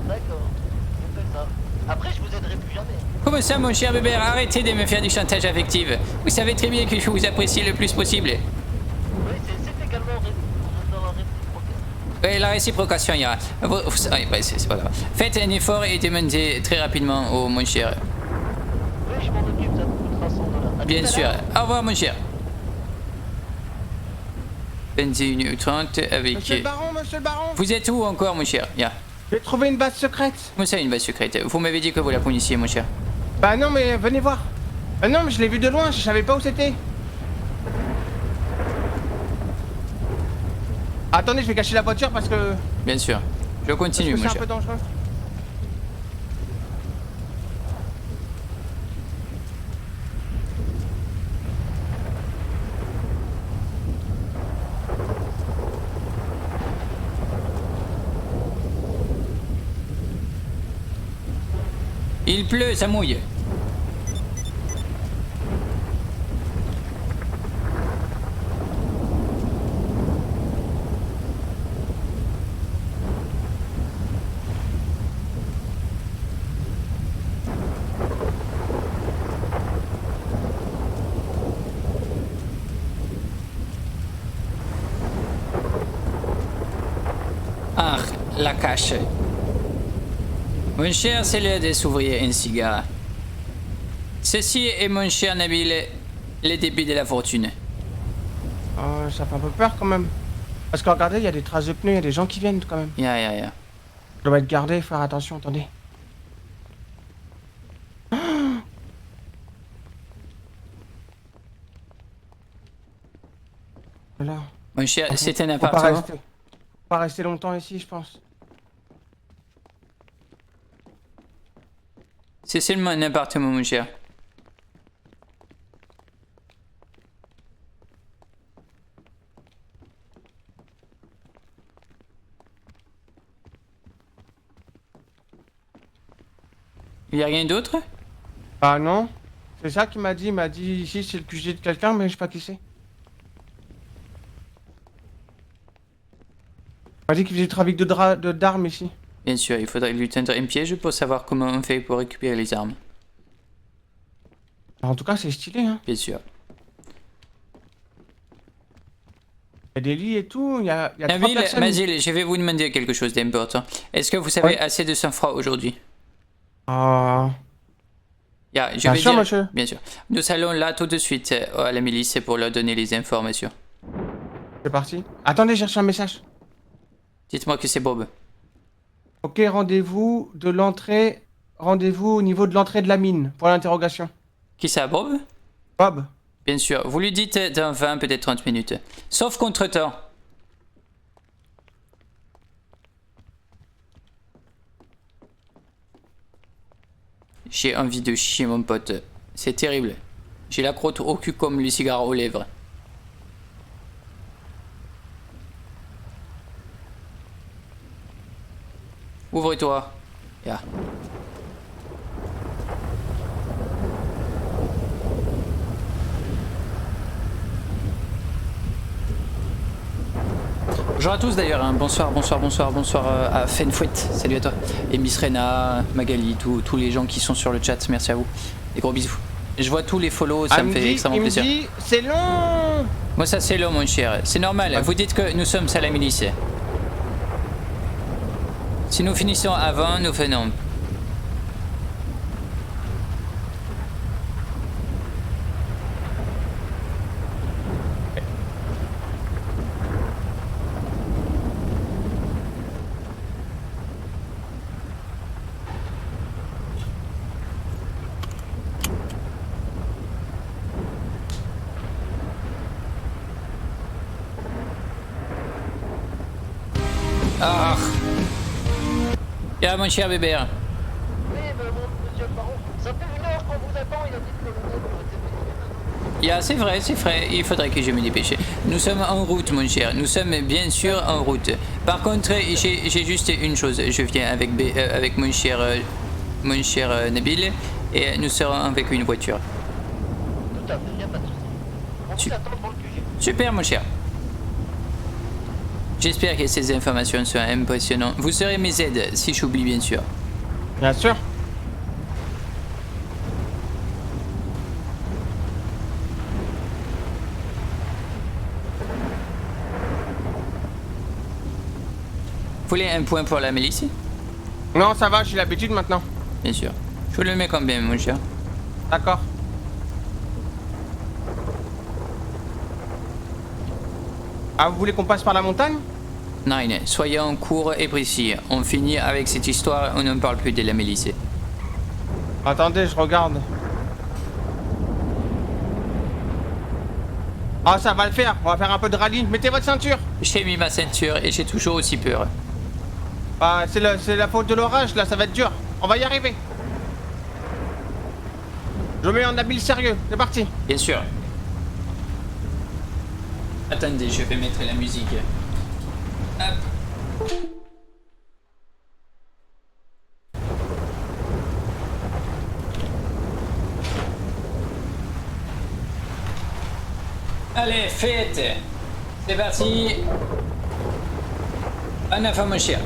D'accord, on fait ça. Après, je vous aiderai plus jamais. Comment ça, mon cher Bébert? Arrêtez de me faire du chantage affectif. Vous savez très bien que je vous apprécie le plus possible. Oui, c'est également dans la réciproque. Oui, la réciprocation ira. C'est pas grave. Faites un effort et demandez très rapidement au mon cher. Oui, je m'en occupe, ça vous coûtera 100 $. Bien sûr. Au revoir, mon cher. 21h30 avec... Monsieur le baron. Vous êtes où encore, mon cher? J'ai trouvé une base secrète. Comment ça, une base secrète? Vous m'avez dit que vous la connaissiez, mon cher. Bah non, mais venez voir. Non, mais je l'ai vu de loin, je savais pas où c'était. Attendez, je vais cacher la voiture parce que... Bien sûr. Je continue, parce que mon c'est un cher. peu dangereux. Il pleut, ça mouille. Ah, la cache. Mon cher, c'est l'heure de s'ouvrir un cigare. Ceci est mon cher Nabil, le début de la fortune. Oh, ça fait un peu peur quand même. Parce que regardez, il y a des traces de pneus, il y a des gens qui viennent quand même. Ya. Je dois être gardé, faire attention, attendez. Voilà. Mon cher, c'est un Faut pas appartement. rester. Faut pas rester longtemps ici, je pense. C'est seulement un appartement, mon cher. Il y a rien d'autre? Ah non. C'est ça qu'il m'a dit. Il m'a dit ici c'est le QG de quelqu'un, mais je sais pas qui c'est. On m'a dit qu'il faisait du trafic d'armes ici. Bien sûr, il faudrait lui tendre un piège pour savoir comment on fait pour récupérer les armes. Alors, en tout cas, c'est stylé, hein. Bien sûr. Il y a des lits et tout, il y a 3 Nabil, personnes. Mazil, je vais vous demander quelque chose d'important. Est-ce que vous avez Oui. assez de sang-froid aujourd'hui? Ah, Je bien vais sûr, dire- monsieur. Bien sûr. Nous allons là tout de suite à la milice pour leur donner les informations. C'est parti. Attendez, j'ai reçu un message. Dites-moi que c'est Bob. Ok, rendez-vous de l'entrée. Rendez-vous au niveau de l'entrée de la mine. Pour l'interrogation. Qui ça, Bob? Bob. Bien sûr. Vous lui dites dans 20, peut-être 30 minutes. Sauf contre-temps. J'ai envie de chier, mon pote. C'est terrible. J'ai la crotte au cul comme le cigare aux lèvres. Ouvre-toi. Ya. Bonjour à tous d'ailleurs, hein. Bonsoir à Fenfouet, salut à toi. Et Miss Rena, Magali, tous les gens qui sont sur le chat, merci à vous. Des gros bisous. Je vois tous les follow, ça me fait extrêmement plaisir. Il me dit, c'est long. Moi ça c'est long mon cher, c'est normal, Ouais. vous dites que nous sommes à la milice. Si nous finissons avant, nous venons. Ah. Ya mon cher bébé. Oui, mais monsieur le baron, ça fait 1 heure qu'on vous attend, il a dit que le colonel aurait été Ya c'est vrai, il faudrait que je me dépêche. Nous sommes en route mon cher, nous sommes bien sûr en route. Par contre, j'ai juste une chose, je viens avec mon cher Nabil et nous serons avec une voiture. tout à fait, y a pas de souci. On Tu- vous attend devant le QG. Super mon cher. J'espère que ces informations sont impressionnantes. Vous serez mes aides, si j'oublie bien sûr. Bien sûr. Vous voulez un point pour la milice? Non, ça va, j'ai l'habitude maintenant. Bien sûr. Je vous le mets combien mon cher? D'accord. Ah, vous voulez qu'on passe par la montagne? Nine, soyons courts et précis. On finit avec cette histoire, on n'en parle plus de la milice. Attendez, je regarde. Ah, ça va le faire. On va faire un peu de rallye. Mettez votre ceinture. J'ai mis ma ceinture et j'ai toujours aussi peur. Ah, c'est la faute de l'orage, là, ça va être dur. On va y arriver. Je mets en habile sérieux. C'est parti. Bien sûr. Attendez, je vais mettre la musique. Hop. Allez, faites. C'est parti. En avant, mon cher.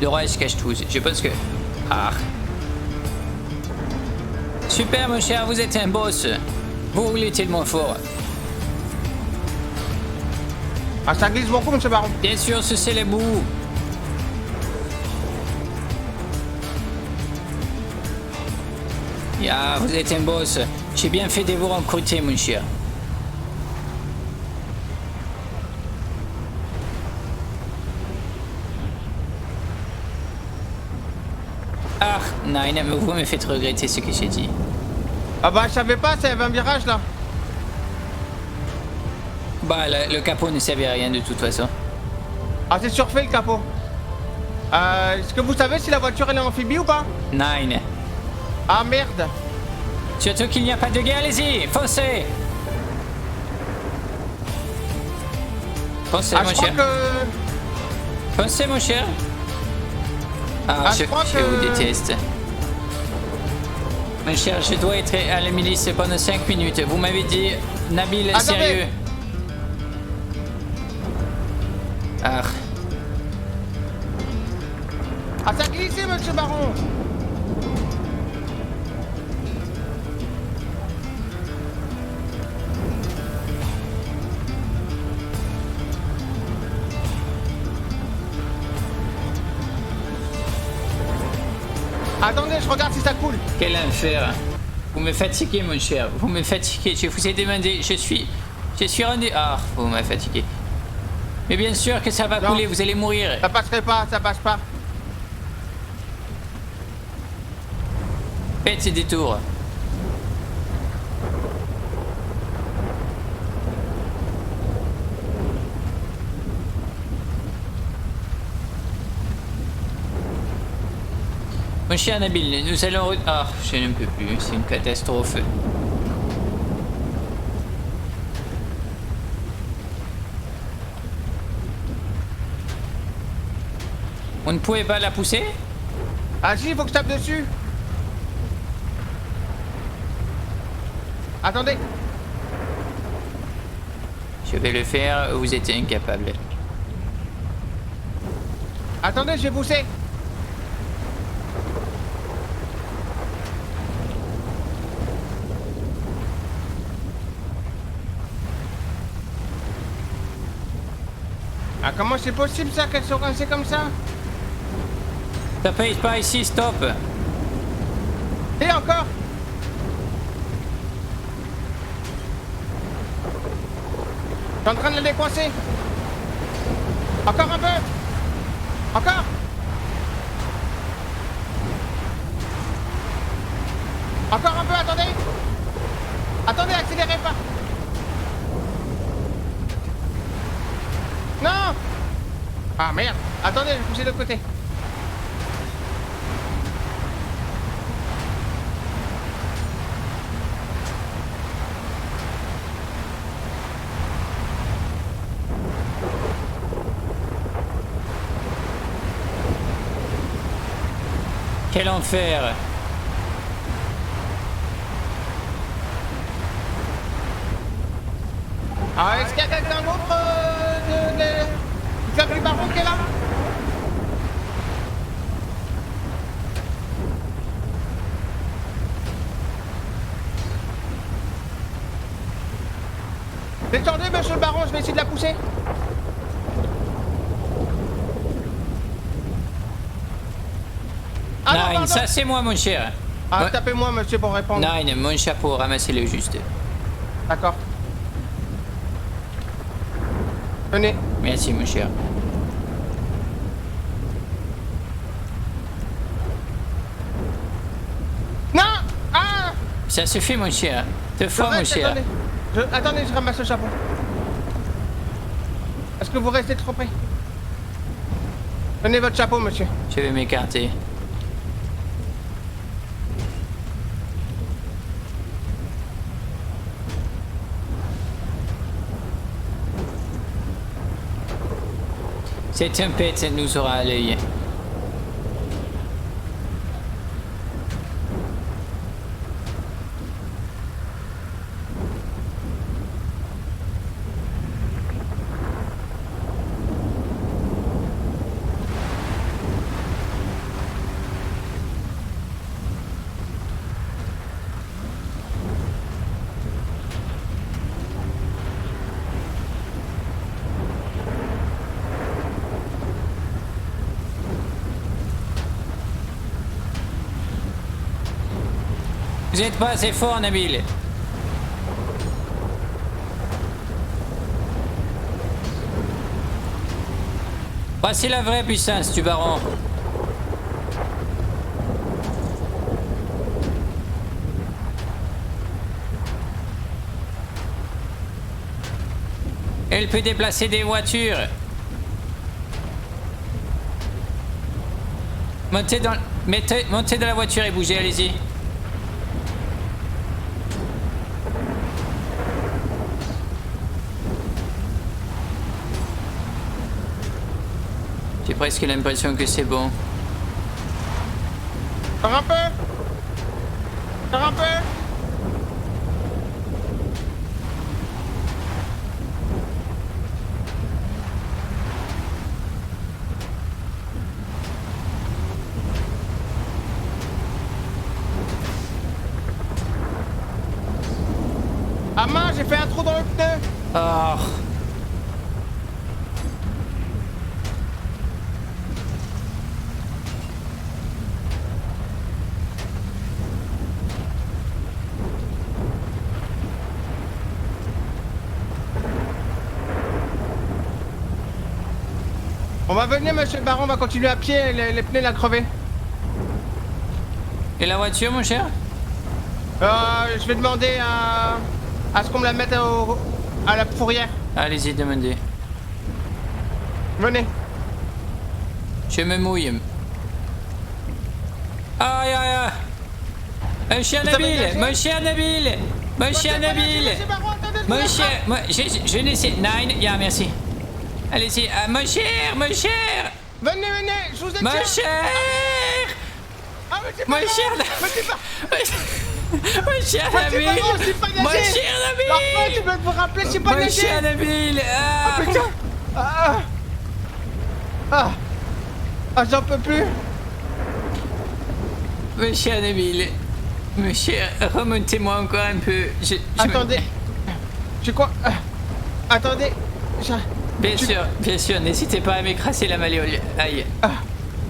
L'orage cache tout. Je pense que... Ah. Super, mon cher, vous êtes un boss. Vous roulez tellement fort. Ah, ça glisse beaucoup, monsieur Baron. Bien sûr, c'est les bouts. Ya, vous êtes un boss. J'ai bien fait de vous recruter, mon cher. Ah, Nine, mais vous me faites regretter ce que j'ai dit. Ah bah, je savais pas, ça y avait un virage, là. Bah, le capot ne servait à rien de toute façon. Ah, c'est surfait, le capot. Est-ce que vous savez si la voiture, elle est amphibie ou pas? Nine. Ah, merde. Surtout qu'il n'y a pas de guerre, allez-y, foncez. Foncez, Ah, mon je crois cher. que... Foncez, mon cher. Ah, Ah, je je crois vous que- déteste. Mon cher, je dois être à la milice pendant 5 minutes. Vous m'avez dit, Nabil, Attendez. sérieux. Ah, Ah, ça a glissé, monsieur Baron. Attendez, je regarde si ça coule. quel enfer. Vous me fatiguez, mon cher. Vous me fatiguez. Je vous ai demandé. Je suis rendu. Ah, vous m'avez fatigué. Mais bien sûr que ça va Non. couler. Vous allez mourir. Ça passerait pas, ça passe pas. Faites ces détours. Mon cher Nabil, nous allons... Ah, je ne peux plus, c'est une catastrophe. On ne pouvait pas la pousser? Ah si, il faut que je tape dessus. Attendez. Je vais le faire, vous êtes incapable. Attendez, je vais pousser. Ah, comment c'est possible ça qu'elles sont coincées comme ça? Ça paye pas ici, stop. Et encore. Je suis en train de la décoincer. Encore un peu. Encore. Encore un peu, attendez. Attendez, accélérez pas. Non. Ah merde. Attendez, je vais pousser de l'autre côté. Quel enfer. Ah, est-ce qu'il y a quelqu'un d'autre du club du baron qui est là? Descendez, monsieur le baron, je vais essayer de la pousser. Ah non, Nine, pardon. ça c'est moi, mon cher. Ah, Ouais. tapez-moi, monsieur, pour répondre. Nine, mon chapeau, ramassez-le juste. D'accord. Venez. Merci, mon cher. Non. Ah. Ça se fait, mon cher. Deux Je fois, mon reste, cher. attendez. Attendez, je ramasse le chapeau. Est-ce que vous restez trop près? Prenez votre chapeau, monsieur. Je vais m'écarter. Cette tempête nous aura à l'œil. Vous n'êtes pas assez fort, Nabil. Voici la vraie puissance du baron. Elle peut déplacer des voitures. Montez dans la voiture et bougez, allez-y. J'ai presque l'impression que c'est bon. Encore un peu. Ah mince, j'ai fait un trou dans le pneu. Oh. On va venir, monsieur le baron, on va continuer à pied, les pneus l'ont crevé. Et la voiture, mon cher? Je vais demander à ce qu'on me la mette à la fourrière. Allez-y, demandez. Venez. Je me mouille. Aïe, aïe, aïe. Mon cher Vous avez Nabil, nagé mon cher Nabil, mon cher Nabil. Monsieur le baron, attendez, je vous Mon attrape. cher, moi, je n'essaie. Nine, yeah, merci. Allez-y, mon cher, mon cher, Venez, je vous ai mon cher. Ah, mais c'est Mon pas cher grave. Mais c'est pas... Mon cher Mais c'est Nabil. pas grave, c'est pas Mon nager. cher Parfois, tu Nabil. peux vous rappeler, c'est pas Mon nager. cher Nabil. Ah, putain. J'en peux plus. Mon cher Nabil. Mon cher, remontez-moi encore un peu. Attendez. Je crois... Attendez. Bien sûr, n'hésitez pas à m'écraser la malléole. Aïe.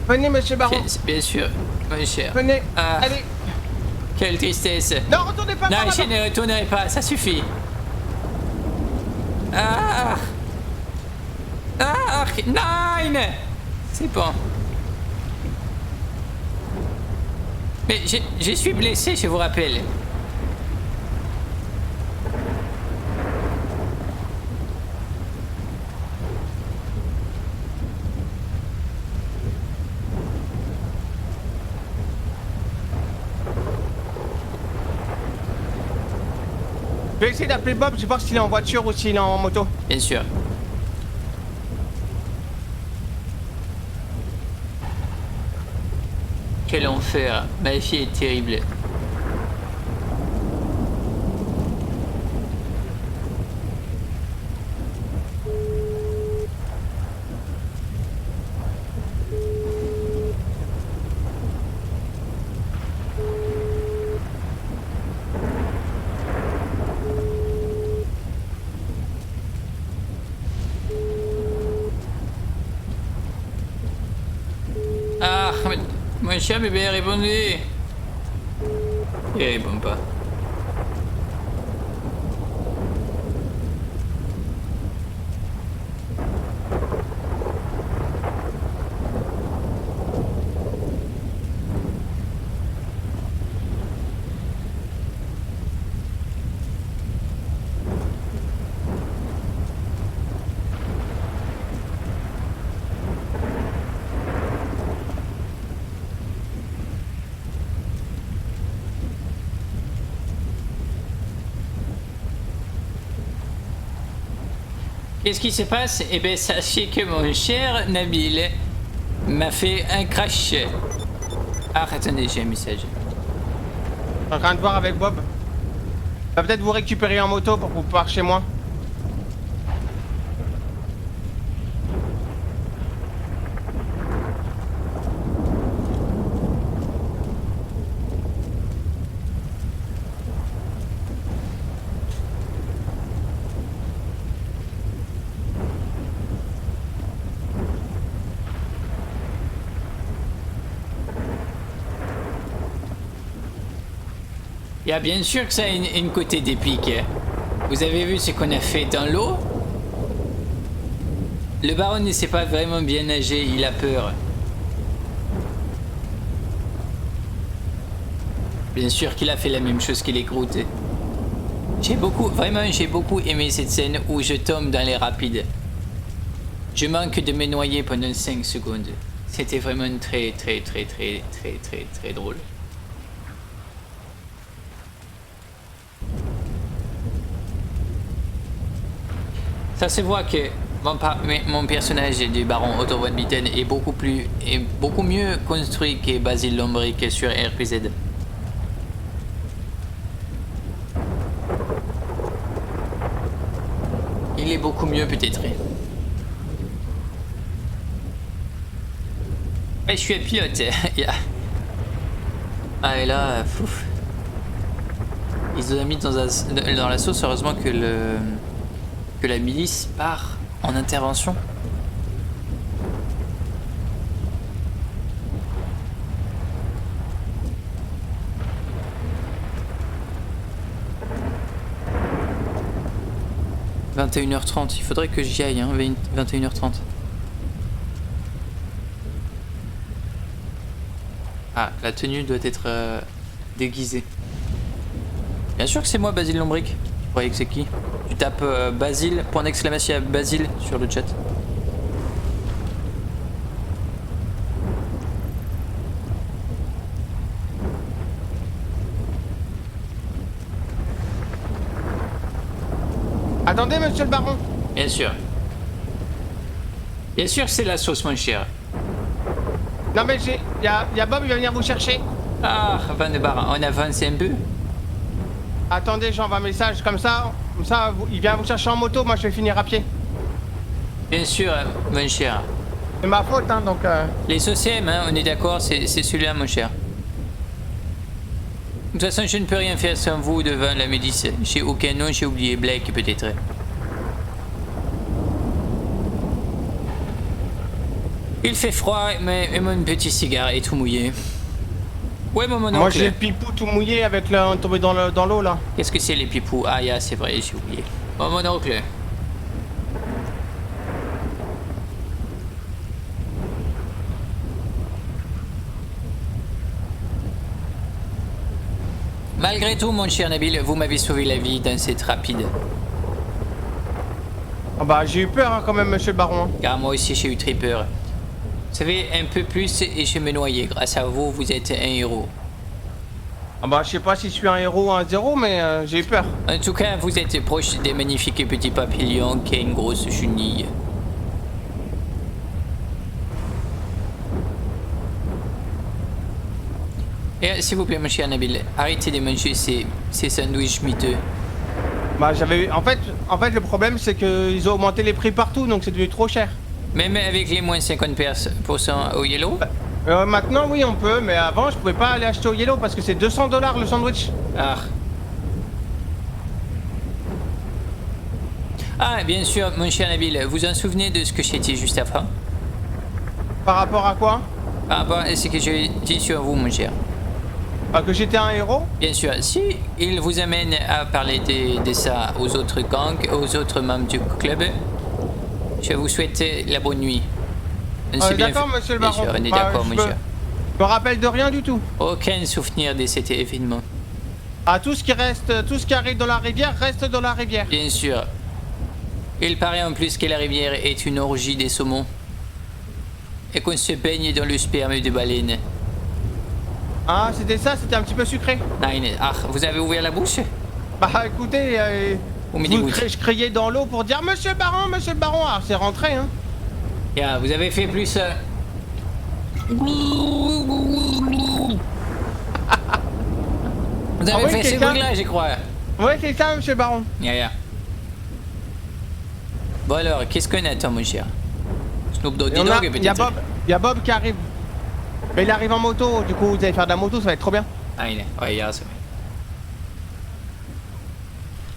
Venez, monsieur le baron. Bien sûr, mon cher. Venez. Ah. Allez. Quelle tristesse. Non, retournez pas Non, par je là-bas. ne retournerai pas, ça suffit. Ah. Ah, nine. C'est bon. Mais je suis blessé, je vous rappelle. Je vais essayer d'appeler Bob, je vais voir s'il est en voiture ou s'il est en moto. Bien sûr. Quel enfer. Ma fille est terrible. Ah, mon cher bébé, répondez. Il répond pas. Qu'est-ce qui se passe? Eh bien, sachez que mon cher Nabil m'a fait un crash. Ah, attendez, j'ai un message. Je suis en train de voir avec Bob. Va peut-être vous récupérer en moto pour vous pouvoir chez moi. Il y a bien sûr que ça a une côté d'épique. Vous avez vu ce qu'on a fait dans l'eau? Le baron ne sait pas vraiment bien nager, il a peur. Bien sûr qu'il a fait la même chose que les Groot. J'ai beaucoup aimé cette scène où je tombe dans les rapides. Je manque de me noyer pendant 5 secondes. C'était vraiment très drôle. Ça se voit que mon personnage du baron Otto von Bitten est beaucoup mieux construit que Basile Lombric sur RPZ. Il est beaucoup mieux peut-être. Et je suis un pilote. Ah et là, pouf. Ils ont mis dans la sauce, heureusement que la milice part en intervention. « 21h30, il faudrait que j'y aille, hein, 21h30. Ah, la tenue doit être déguisée. Bien sûr que c'est moi, Basile Lombric. Tu croyais que c'est qui? Tu tapes Basile, point d'exclamation à Basile sur le chat. Attendez, monsieur le baron. Bien sûr. Bien sûr que c'est la sauce, mon cher. Non mais y a Bob, il va venir vous chercher. Ah, Van de Bar, on avance un peu. Attendez, j'envoie un message comme ça, il vient vous chercher en moto, moi je vais finir à pied. Bien sûr, mon cher. C'est ma faute, hein, donc... Les SOCM, hein, on est d'accord, c'est celui-là, mon cher. De toute façon, je ne peux rien faire sans vous devant la milice. J'ai aucun nom, j'ai oublié Blake, peut-être. Il fait froid, mais mon petit cigare est tout mouillé. Ouais, mon oncle. Moi j'ai le pipou tout mouillé avec le tombé dans l'eau là. Qu'est-ce que c'est les pipous? Ah, yeah, c'est vrai, j'ai oublié. Bon, mon oncle. Malgré tout, mon cher Nabil, vous m'avez sauvé la vie dans cette rapide. Ah bah j'ai eu peur hein, quand même, monsieur le baron. Hein. Car moi aussi, j'ai eu très peur. Vous savez, un peu plus et je me noyais. Grâce à vous, vous êtes un héros. Ah bah je sais pas si je suis un héros ou un zéro, mais j'ai eu peur. En tout cas, vous êtes proche des magnifiques petits papillons qui a une grosse chenille. Et s'il vous plaît, mon cher Nabil, arrêtez de manger ces sandwichs miteux. Bah j'avais... En fait le problème c'est qu'ils ont augmenté les prix partout, donc c'est devenu trop cher. Même avec les moins 50% au Yellow? Maintenant oui on peut, mais avant je pouvais pas aller acheter au Yellow parce que c'est 200 $ le sandwich. Ah. Ah, bien sûr, mon cher Nabil, vous vous en souvenez de ce que j'ai dit juste avant? Par rapport à quoi? Par rapport à ce que j'ai dit sur vous, mon cher. Que j'étais un héros? Bien sûr, si il vous amène à parler de ça aux autres gangs, aux autres membres du club, je vous souhaite la bonne nuit. D'accord, monsieur le baron. Bien sûr, on est d'accord, mon cher. Je me rappelle de rien du tout. Aucun souvenir de cet événement. Ah, tout ce qui arrive dans la rivière reste dans la rivière. Bien sûr. Il paraît en plus que la rivière est une orgie des saumons. Et qu'on se baigne dans le sperme de baleine. Ah, c'était ça, c'était un petit peu sucré. Ah, vous avez ouvert la bouche? Bah écoutez, je criais dans l'eau pour dire Monsieur le baron, ah, c'est rentré, hein. Yeah, vous avez fait plus... Vous avez fait ce bruit-là, je crois. Ouais, c'est ça, monsieur le baron. Yeah. Bon alors, qu'est-ce qu'on attend, mon cher? Snoop Doggy Dogg, peut-être? Il y a Bob qui arrive. Mais il arrive en moto, du coup vous allez faire de la moto, ça va être trop bien. Ah, il est. Ouais, yeah, c'est vrai.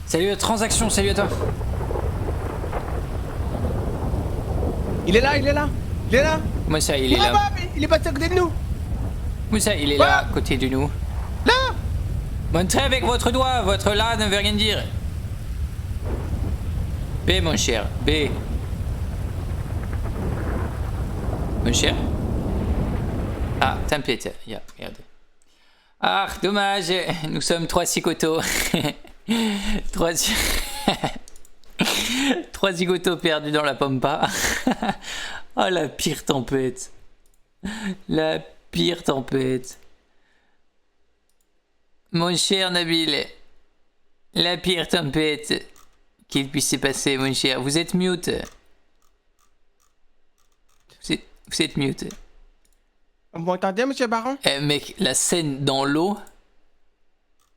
Salut, transaction, salut à toi. Il est là. Comment ça, il est là? Bob, il est pas à côté de nous. Comment ça, il est là, à côté de nous? Là. Montrez avec votre doigt, votre là ne veut rien dire. B, mon cher, B. Mon cher? Ah, tempête, merde. Ah, dommage, nous sommes 3 cicotos. 3 zigotos perdus dans la pampa. Oh, la pire tempête. La pire tempête. Mon cher Nabil, la pire tempête qu'il puisse se passer, mon cher. Vous êtes mute. Vous êtes mute. Vous m'entendez, monsieur le baron? Mec, la scène dans l'eau.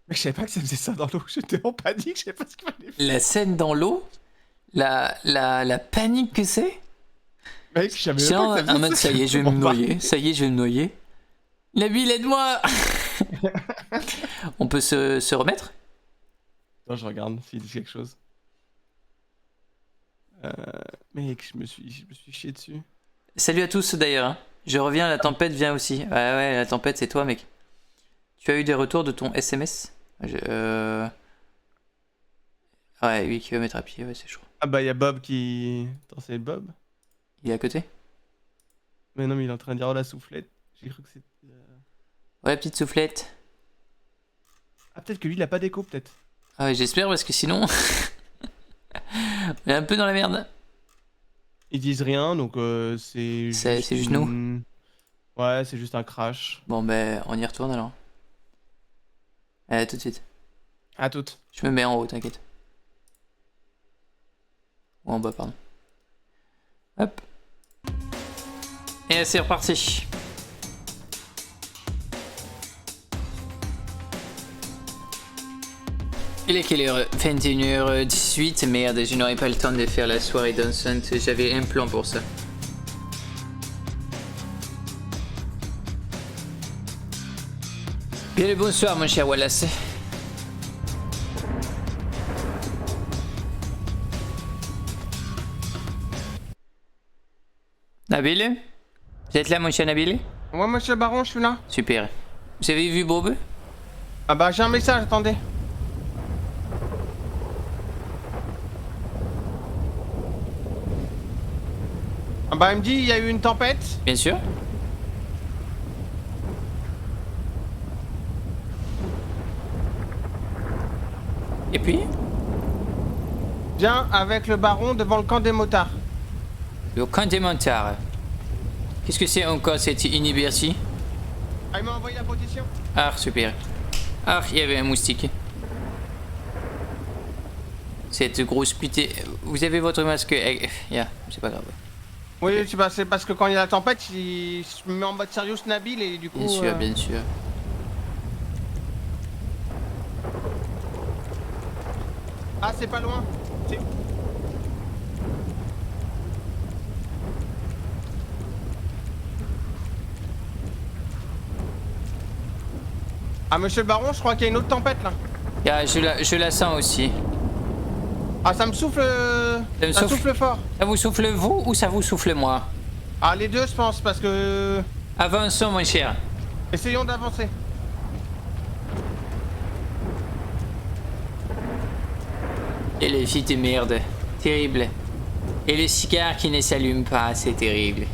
Mais je savais pas que ça faisait ça dans l'eau. J'étais en panique, je savais pas ce qu'il fallait faire. La scène dans l'eau, la panique que c'est. Mec, je savais pas que ça faisait ça. Ça y est, je vais me noyer. Ça y est, je vais me noyer. Nabil, aide-moi. On peut se remettre? Attends, je regarde s'il dit quelque chose. Mec, je me suis chié dessus. Salut à tous d'ailleurs. Hein. Je reviens, la tempête vient aussi. Ouais, la tempête c'est toi mec. Tu as eu des retours de ton SMS? Ouais, 8 km à pied, ouais c'est chaud. Ah bah, il y a Bob qui... Attends, c'est Bob? Il est à côté? Mais non, mais il est en train de dire oh la soufflette. J'ai cru que c'était... Ouais, petite soufflette. Ah, peut-être que lui, il a pas d'écho, peut-être. Ah ouais, j'espère parce que sinon... On est un peu dans la merde. Ils disent rien, donc c'est C'est juste nous. une- Ouais, c'est juste un crash. Bon ben, on y retourne alors. Allez, tout de suite. À toutes. Je me mets en haut, t'inquiète. Ou en bas, pardon. Hop. Et c'est reparti. Il est quelle heure? 21h18. Merde, je n'aurai pas le temps de faire la soirée dansante. J'avais un plan pour ça. Bien le bonsoir, mon cher Wallace. Nabil? Vous êtes là, mon cher Nabil? Ouais, monsieur le baron, je suis là. Super. Vous avez vu Bob? Ah bah, j'ai un message, attendez. Ah bah, il me dit, il y a eu une tempête. Bien sûr. Et puis? Viens avec le baron devant le camp des motards. Le camp des motards. Qu'est-ce que c'est encore cette université? Ah, il m'a envoyé la position. Ah, super. Ah, il y avait un moustique. Cette grosse pute. Vous avez votre masque? Yeah, c'est pas grave. Oui, c'est parce que quand il y a la tempête, je me mets en mode sérieux Nabil et du coup... Bien sûr, bien sûr. Ah, c'est pas loin. C'est... Ah, monsieur le baron, je crois qu'il y a une autre tempête là. Yeah, je la sens aussi. Ah, ça me souffle... Ça me ça souffle. souffle fort. Ça vous souffle vous ou ça vous souffle moi? Ah, les deux, je pense, parce que... Avançons, mon cher. Essayons d'avancer. Et les filles de merde. Terrible. Et le cigare qui ne s'allume pas, c'est terrible.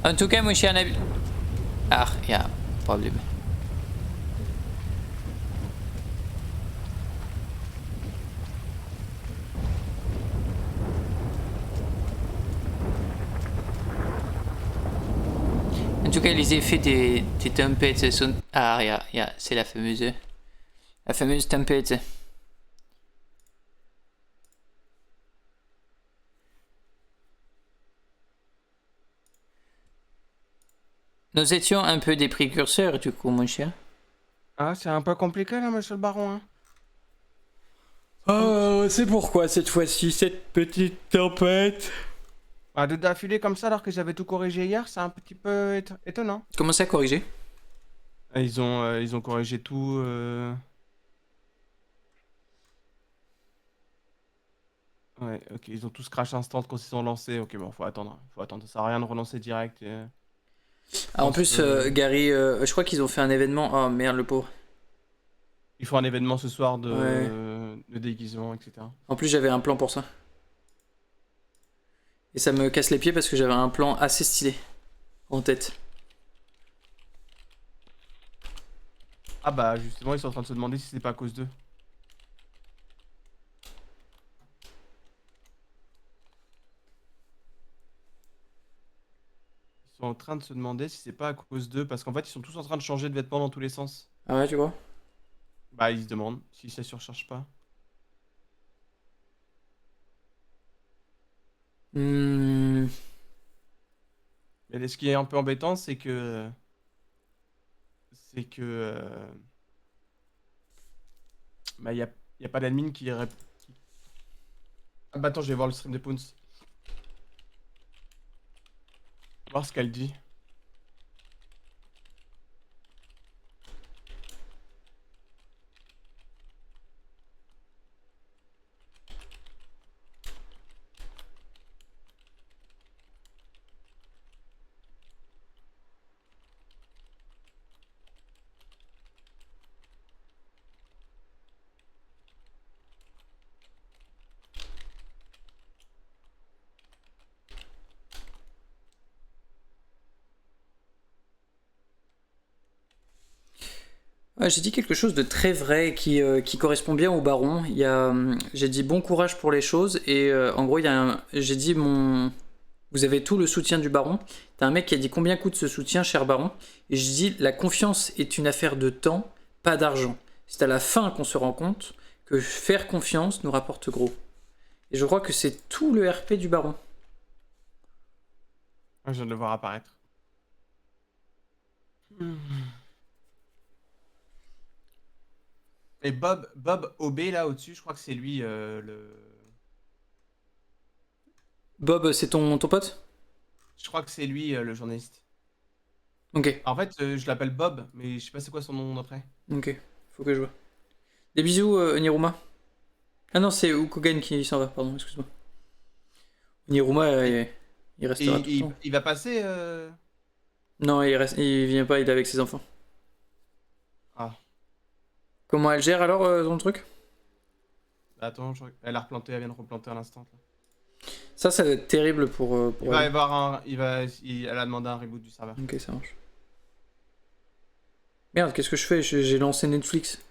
En tout cas, mon cher Nabil... Ah, il y a un problème. En tout cas, les effets des tempêtes sont... Ah, c'est la fameuse tempête. Nous étions un peu des précurseurs, du coup, mon cher. Ah, c'est un peu compliqué là, monsieur le baron, hein. Oh, c'est pourquoi cette fois-ci, cette petite tempête? Ah, deux d'affilée comme ça alors que j'avais tout corrigé hier, c'est un petit peu étonnant. Comment ça corriger? Ah, ils ont corrigé tout... Ouais, ok, ils ont tous crash instant quand ils sont lancés. Ok, bon, faut attendre, ça sert à rien de relancer direct. Ah, en plus, Gary, je crois qu'ils ont fait un événement. Oh merde, le pauvre. Il faut un événement ce soir de, Ouais. de déguisement, etc. En plus, j'avais un plan pour ça. Et ça me casse les pieds parce que j'avais un plan assez stylé en tête. Ah bah justement, ils sont en train de se demander si c'est pas à cause d'eux. Ils sont en train de se demander si c'est pas à cause d'eux, parce qu'en fait, ils sont tous en train de changer de vêtements dans tous les sens. Ah ouais, tu vois? Bah, ils se demandent si ça surcharge pas. Hmm. Mais ce qui est un peu embêtant, c'est que... Bah, y a pas d'admin qui... Ah bah attends, je vais voir le stream de Poons. Voir ce qu'elle dit. Ouais, j'ai dit quelque chose de très vrai qui correspond bien au baron. J'ai dit bon courage pour les choses et en gros j'ai dit vous avez tout le soutien du baron. T'as un mec qui a dit combien coûte ce soutien, cher baron, et je dis la confiance est une affaire de temps, pas d'argent. C'est à la fin qu'on se rend compte que faire confiance nous rapporte gros. Et je crois que c'est tout le RP du baron. Je viens de le voir apparaître. Et Bob OB là au-dessus, je crois que c'est lui le. Bob, c'est ton pote? Je crois que c'est lui le journaliste. Ok, En fait, je l'appelle Bob, mais je sais pas c'est quoi son nom d'après. ok, faut que je vois. Des bisous, Oniruma. Ah non, c'est Ukugen qui s'en va, pardon, excuse-moi. Oniruma, il restera tout le temps. Il va passer. Non, il vient pas, il est avec ses enfants. Ah. Comment elle gère alors ton truc? Attends, elle a replanté, elle vient de replanter à l'instant. Là. Ça va être terrible pour Il va y elle. avoir elle a demandé un reboot du serveur. Ok, ça marche. Merde, qu'est-ce que je fais? J'ai lancé Netflix.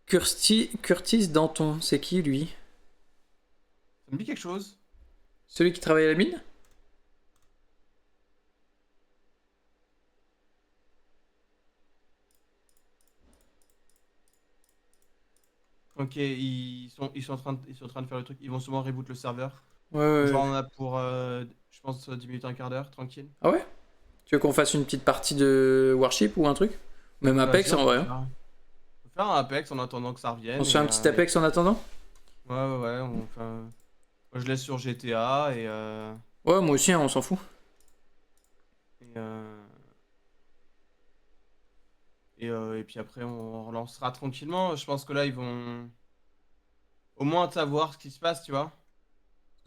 Curtis Danton, c'est qui lui? Ça me dit quelque chose? Celui qui travaille à la mine? Ok, ils sont en train de faire le truc. Ils vont sûrement reboot le serveur. Ouais. Genre on a pour, je pense, 10 minutes, un quart d'heure, tranquille. Ah ouais? Tu veux qu'on fasse une petite partie de Warship ou un truc? Même Apex en vrai. On peut faire un Apex en attendant que ça revienne. On se fait un petit Apex en attendant? Ouais, on fait Moi je laisse sur GTA et Ouais, moi aussi, hein, on s'en fout. Et puis après on relancera tranquillement. Je pense que là ils vont au moins savoir ce qui se passe, tu vois.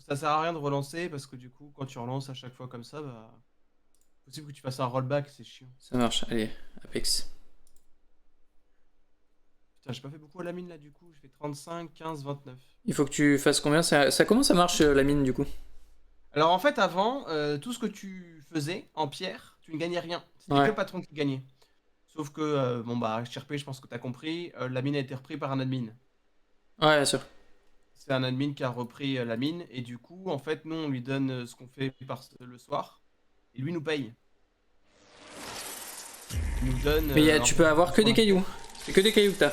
Ça sert à rien de relancer parce que du coup quand tu relances à chaque fois comme ça, bah possible que tu fasses un rollback, c'est chiant. Ça marche, allez, Apex. Putain, j'ai pas fait beaucoup à la mine là du coup, je fais 35, 15, 29. Il faut que tu fasses combien? Comment ça marche la mine du coup? Alors en fait avant, tout ce que tu faisais en pierre, tu ne gagnais rien. C'était que Ouais. le patron qui gagnait. Sauf que, bon bah, HRP, je pense que t'as compris, la mine a été reprise par un admin. Ouais, bien sûr. C'est un admin qui a repris la mine, et du coup, en fait, nous, on lui donne ce qu'on fait le soir, et lui nous paye. Il nous donne... Mais tu peux avoir que des cailloux. C'est que des cailloux que t'as.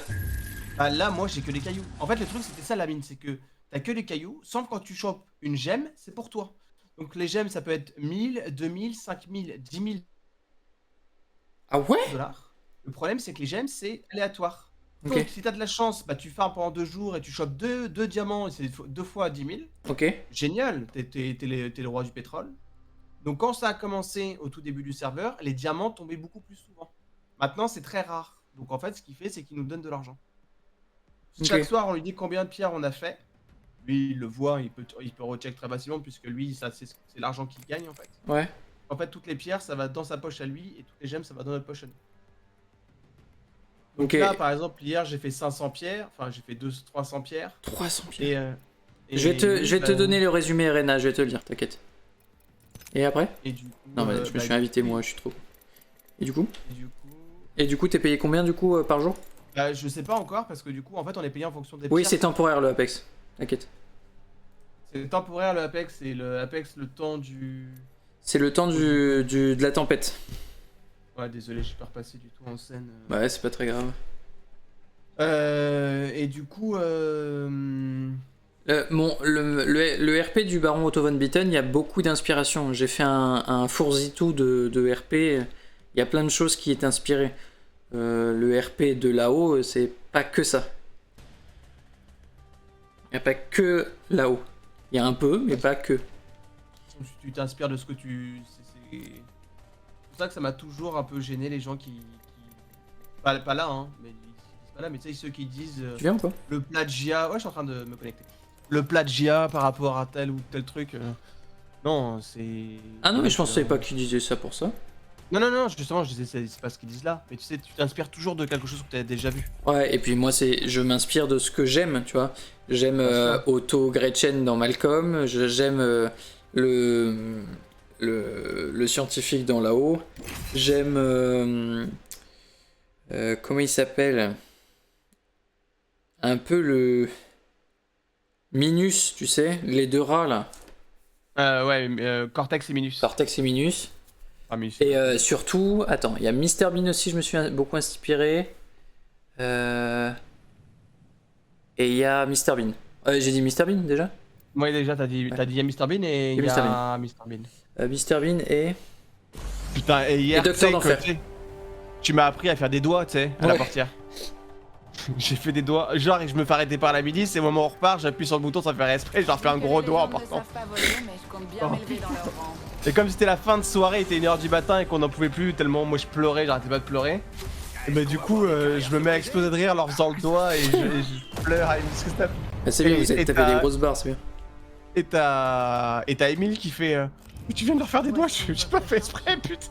Bah là, moi, j'ai que des cailloux. En fait, le truc, c'était ça la mine, c'est que t'as que des cailloux, sauf quand tu chopes une gemme, c'est pour toi. Donc les gemmes, ça peut être 1000, 2000, 5000, 10 000 Ah ouais? dollars. Le problème, c'est que les gemmes, c'est aléatoire. Ok. Donc, si t'as de la chance, bah tu farmes pendant 2 jours et tu chopes deux diamants, et c'est 2 fois 10 000. Ok. Génial, t'es le roi du pétrole. Donc, quand ça a commencé au tout début du serveur, les diamants tombaient beaucoup plus souvent. Maintenant, c'est très rare. Donc, en fait, ce qu'il fait, c'est qu'il nous donne de l'argent. Chaque Ok. soir, on lui dit combien de pierres on a fait. Lui, il le voit, il peut recheck très facilement, puisque lui, ça c'est l'argent qu'il gagne, en fait. Ouais. En fait, toutes les pierres, ça va dans sa poche à lui, et toutes les gemmes, ça va dans notre poche à nous. Donc Ok. là, par exemple, hier, j'ai fait 500 pierres. Enfin, j'ai fait 300 pierres. 300 pierres. Et Je vais te donner le résumé RNA, je vais te le dire, t'inquiète. Et après? Et du coup, Non, mais je me suis invité moi, je suis trop. Et du coup? Et du coup, t'es payé combien du coup par jour? bah, je sais pas encore parce que du coup, en fait, on est payé en fonction des Oui, pierres. c'est temporaire le Apex. T'inquiète. C'est temporaire le Apex et le Apex le temps du. C'est le temps de la tempête. Ouais, désolé, je suis pas repassé du tout en scène. Ouais, c'est pas très grave. Et du coup, Le RP du baron Otto von Bitten, il y a beaucoup d'inspiration. J'ai fait un fourzitou de RP. Il y a plein de choses qui est inspiré. Le RP de là-haut, c'est pas que ça. Il n'y a pas que là-haut. Il y a un peu, mais pas que. Tu t'inspires de ce que tu... C'est pour ça que ça m'a toujours un peu gêné les gens qui... Pas là, hein, mais ils disent pas là, mais tu sais, ceux qui disent... Tu viens ou quoi? Le plagiat... Ouais, je suis en train de me connecter. Le plagiat par rapport à tel ou tel truc... Non, c'est... Ah non, mais je pensais pas qu'ils disaient ça pour ça. Non, justement, je disais, c'est pas ce qu'ils disent là. Mais tu sais, tu t'inspires toujours de quelque chose que tu as déjà vu. Ouais, et puis moi, je m'inspire de ce que j'aime, tu vois. J'aime Otto Gretchen dans Malcolm, j'aime le scientifique dans là-haut, j'aime... comment il s'appelle? Un peu le... Minus, tu sais, les deux rats là. Ouais, Cortex et Minus. Cortex et Minus. Ah, Minus. Et surtout, attends, il y a Mr Bean aussi, je me suis beaucoup inspiré. Et il y a Mr Bean. J'ai dit Mr Bean déjà? Ouais, déjà, t'as dit il y a Mr Bean et il y a Mr Bean. Mr Bean et... Putain, et hier, Et Docteur d'Enfer. Tu m'as appris à faire des doigts, tu sais, à la portière. J'ai fait des doigts, genre, et je me fais arrêter par la milice, et au moment où on repart, j'appuie sur le bouton sans faire exprès, je leur fais un gros doigt en partant. Et comme c'était la fin de soirée, il était 1h du matin et qu'on n'en pouvait plus, tellement moi je pleurais, j'arrêtais pas de pleurer. Et bah du coup, je me mets à exploser de rire en leur faisant le doigt et je pleure. Et qu'est-ce que t'as... C'est bien, vous avez tapé des grosses barres, c'est bien. Et t'as Emile qui fait mais tu viens de leur faire des doigts, j'ai pas fait exprès, putain.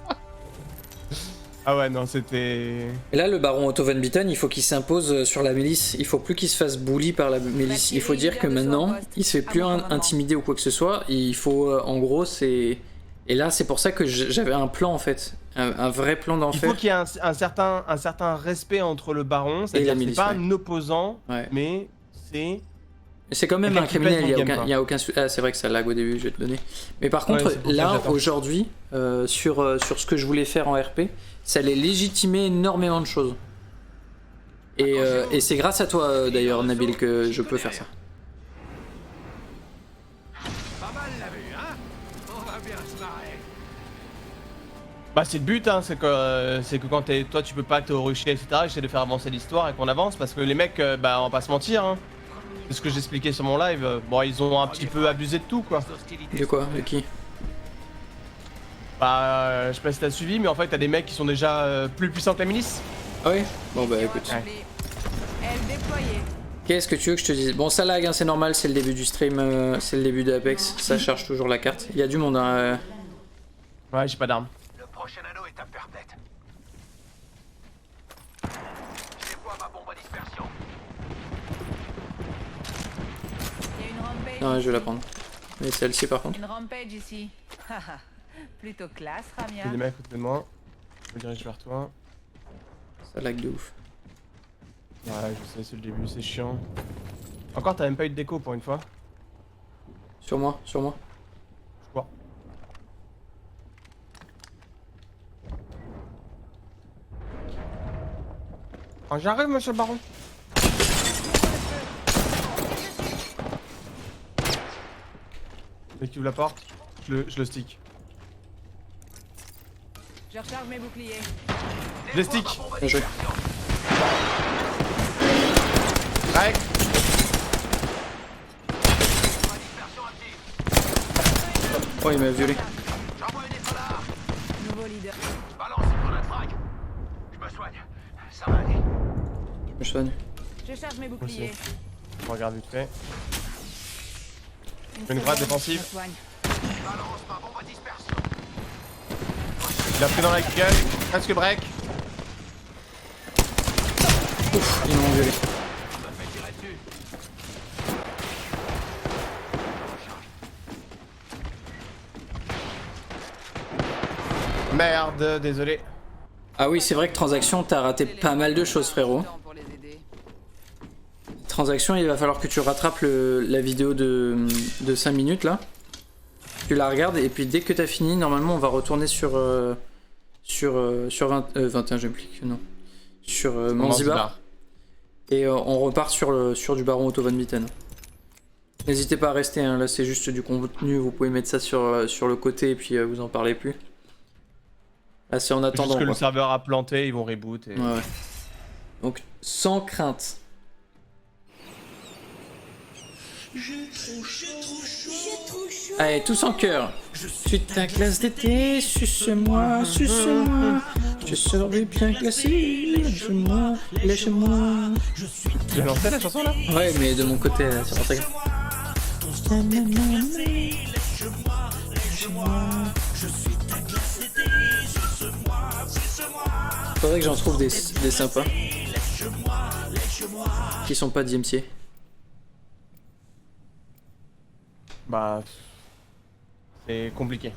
Ah ouais, non, c'était... Et là, le baron Otto von Bitten, il faut qu'il s'impose sur la milice. Il faut plus qu'il se fasse bully par la milice. Il faut dire que maintenant, il se fait plus intimider ou quoi que ce soit. Il faut, en gros, c'est... Et là, c'est pour ça que j'avais un plan, en fait. Un vrai plan d'enfer. Il faut qu'il y ait un certain respect entre le baron. C'est-à-dire que c'est pas un opposant, mais c'est... C'est quand même un criminel, il y a aucun... Ah, c'est vrai que ça lag au début, je vais te donner. Mais par contre, là, aujourd'hui, sur ce que je voulais faire en RP, ça allait légitimer énormément de choses. Et c'est grâce à toi, d'ailleurs, Nabil, que je peux faire ça. Pas mal la vue, hein? On va bien se marrer. Bah c'est le but, hein, c'est que quand toi tu peux pas te rusher, etc., j'essaie de faire avancer l'histoire et qu'on avance, parce que les mecs, bah on va pas se mentir, hein. C'est ce que j'expliquais sur mon live, bon ils ont un petit peu abusé de tout quoi. De quoi? De qui? Bah je sais pas si t'as suivi, mais en fait t'as des mecs qui sont déjà plus puissants que la milice. Ah oui? Bon bah écoute. Qu'est-ce que tu veux que je te dise? Bon ça lag, hein, c'est normal, c'est le début du stream, c'est le début de Apex, ça charge toujours la carte. Il y a du monde, hein. Ouais, j'ai pas d'armes. Le prochain anneau est imperfect. Je déploie ma bombe à dispersion. Non, je vais la prendre. Mais celle-ci par contre. Une rampage ici. Plutôt classe, Il y a Ramia. des mecs à côté de moi. Je me dirige vers toi. Ça lag de ouf. Ouais, je sais, c'est le début, c'est chiant. Encore, t'as même pas eu de déco pour une fois. Sur moi, sur moi. Je crois. Oh, j'arrive, monsieur le baron. Dès qu'il ouvre la porte, je le stick. Je recharge mes boucliers. Je le stick. Bien joué. Rec. Oh, il m'a violé. J'envoie une épaulard. Nouveau leader. Balance pour la traque. Je me soigne. Ça va aller. Je me soigne. Je charge mes boucliers. Je regarde vite fait. Une seconde, grade défensive. je me soigne. Balance ma bombe à dispersion. Il a pris dans la gueule. Presque break. Ouf, ils m'ont violé. Ça me fait tirer dessus. Merde, désolé. Ah oui, c'est vrai que Transaction, t'as raté pas mal de choses, frérot. Pour les aider. Transaction, il va falloir que tu rattrapes la vidéo de 5 minutes là. Tu la regardes et puis dès que t'as fini, normalement on va retourner sur 21 j'implique, non. Sur Manzibar. Et on repart sur du baron Otto von Bitten. N'hésitez pas à rester, hein. Là c'est juste du contenu, vous pouvez mettre ça sur le côté et puis vous en parlez plus. Là c'est en Juste attendant. que le Quoi. serveur a planté, ils vont reboot. Et... Ouais. Donc sans crainte. Allez, tous en cœur. Je suis ta classe d'été, suce-moi, suce-moi. Je serai bien classé, lâche-moi, lâche-moi. Tu l'as lancé la chanson là? Ouais, mais de mon côté, c'est pas très grave. Faudrait que j'en trouve des sympas. Qui sont pas DMC. Bah... C'est compliqué.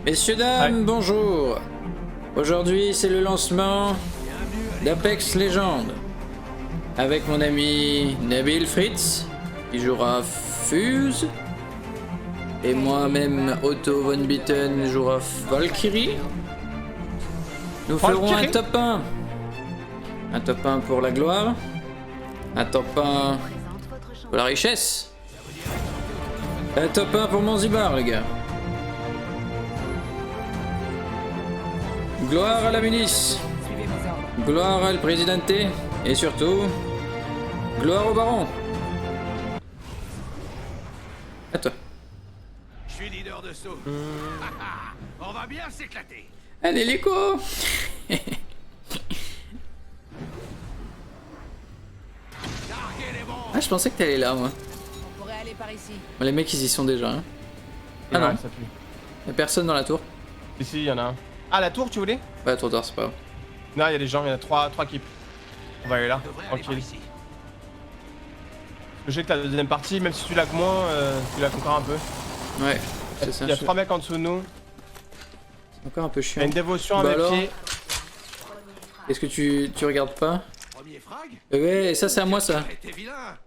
Messieurs, dames, bonjour. Aujourd'hui, c'est le lancement d'Apex Legends. Avec mon ami Nabil Fritz, qui jouera Fuse. Et moi-même, Otto Von Bitten, jouera Valkyrie. Nous ferons un top 1. Un top 1 pour la gloire. Un top 1 pour la richesse. Un top 1 pour Monzibar, les gars. Gloire à la milice. Suivez mes ordres. Gloire al Presidente. Et surtout, gloire au baron. À toi. Je suis leader de saut. On va bien s'éclater. Un hélico. Ah, je pensais que t'allais là, moi. On pourrait aller par ici. Bon, les mecs, ils y sont déjà. Hein. Ah Ouais, non, ça pue. y'a personne dans la tour. Ici, il y en a un. Ah, la tour, tu voulais? Ouais, trop tard, c'est pas grave. Non, il y a des gens, il y en a trois équipes. On va aller là, On devrait aller par tranquille. ici. Je sais que la deuxième partie, même si tu lag moins, tu lag encore un peu. Ouais, c'est ça. Il y a 3 mecs en dessous de nous. C'est encore un peu Il y chiant. a une dévotion à Bah mes alors pieds. Est-ce que tu regardes pas? Premier frag. Ouais, ça c'est à moi ça. T'es vilain.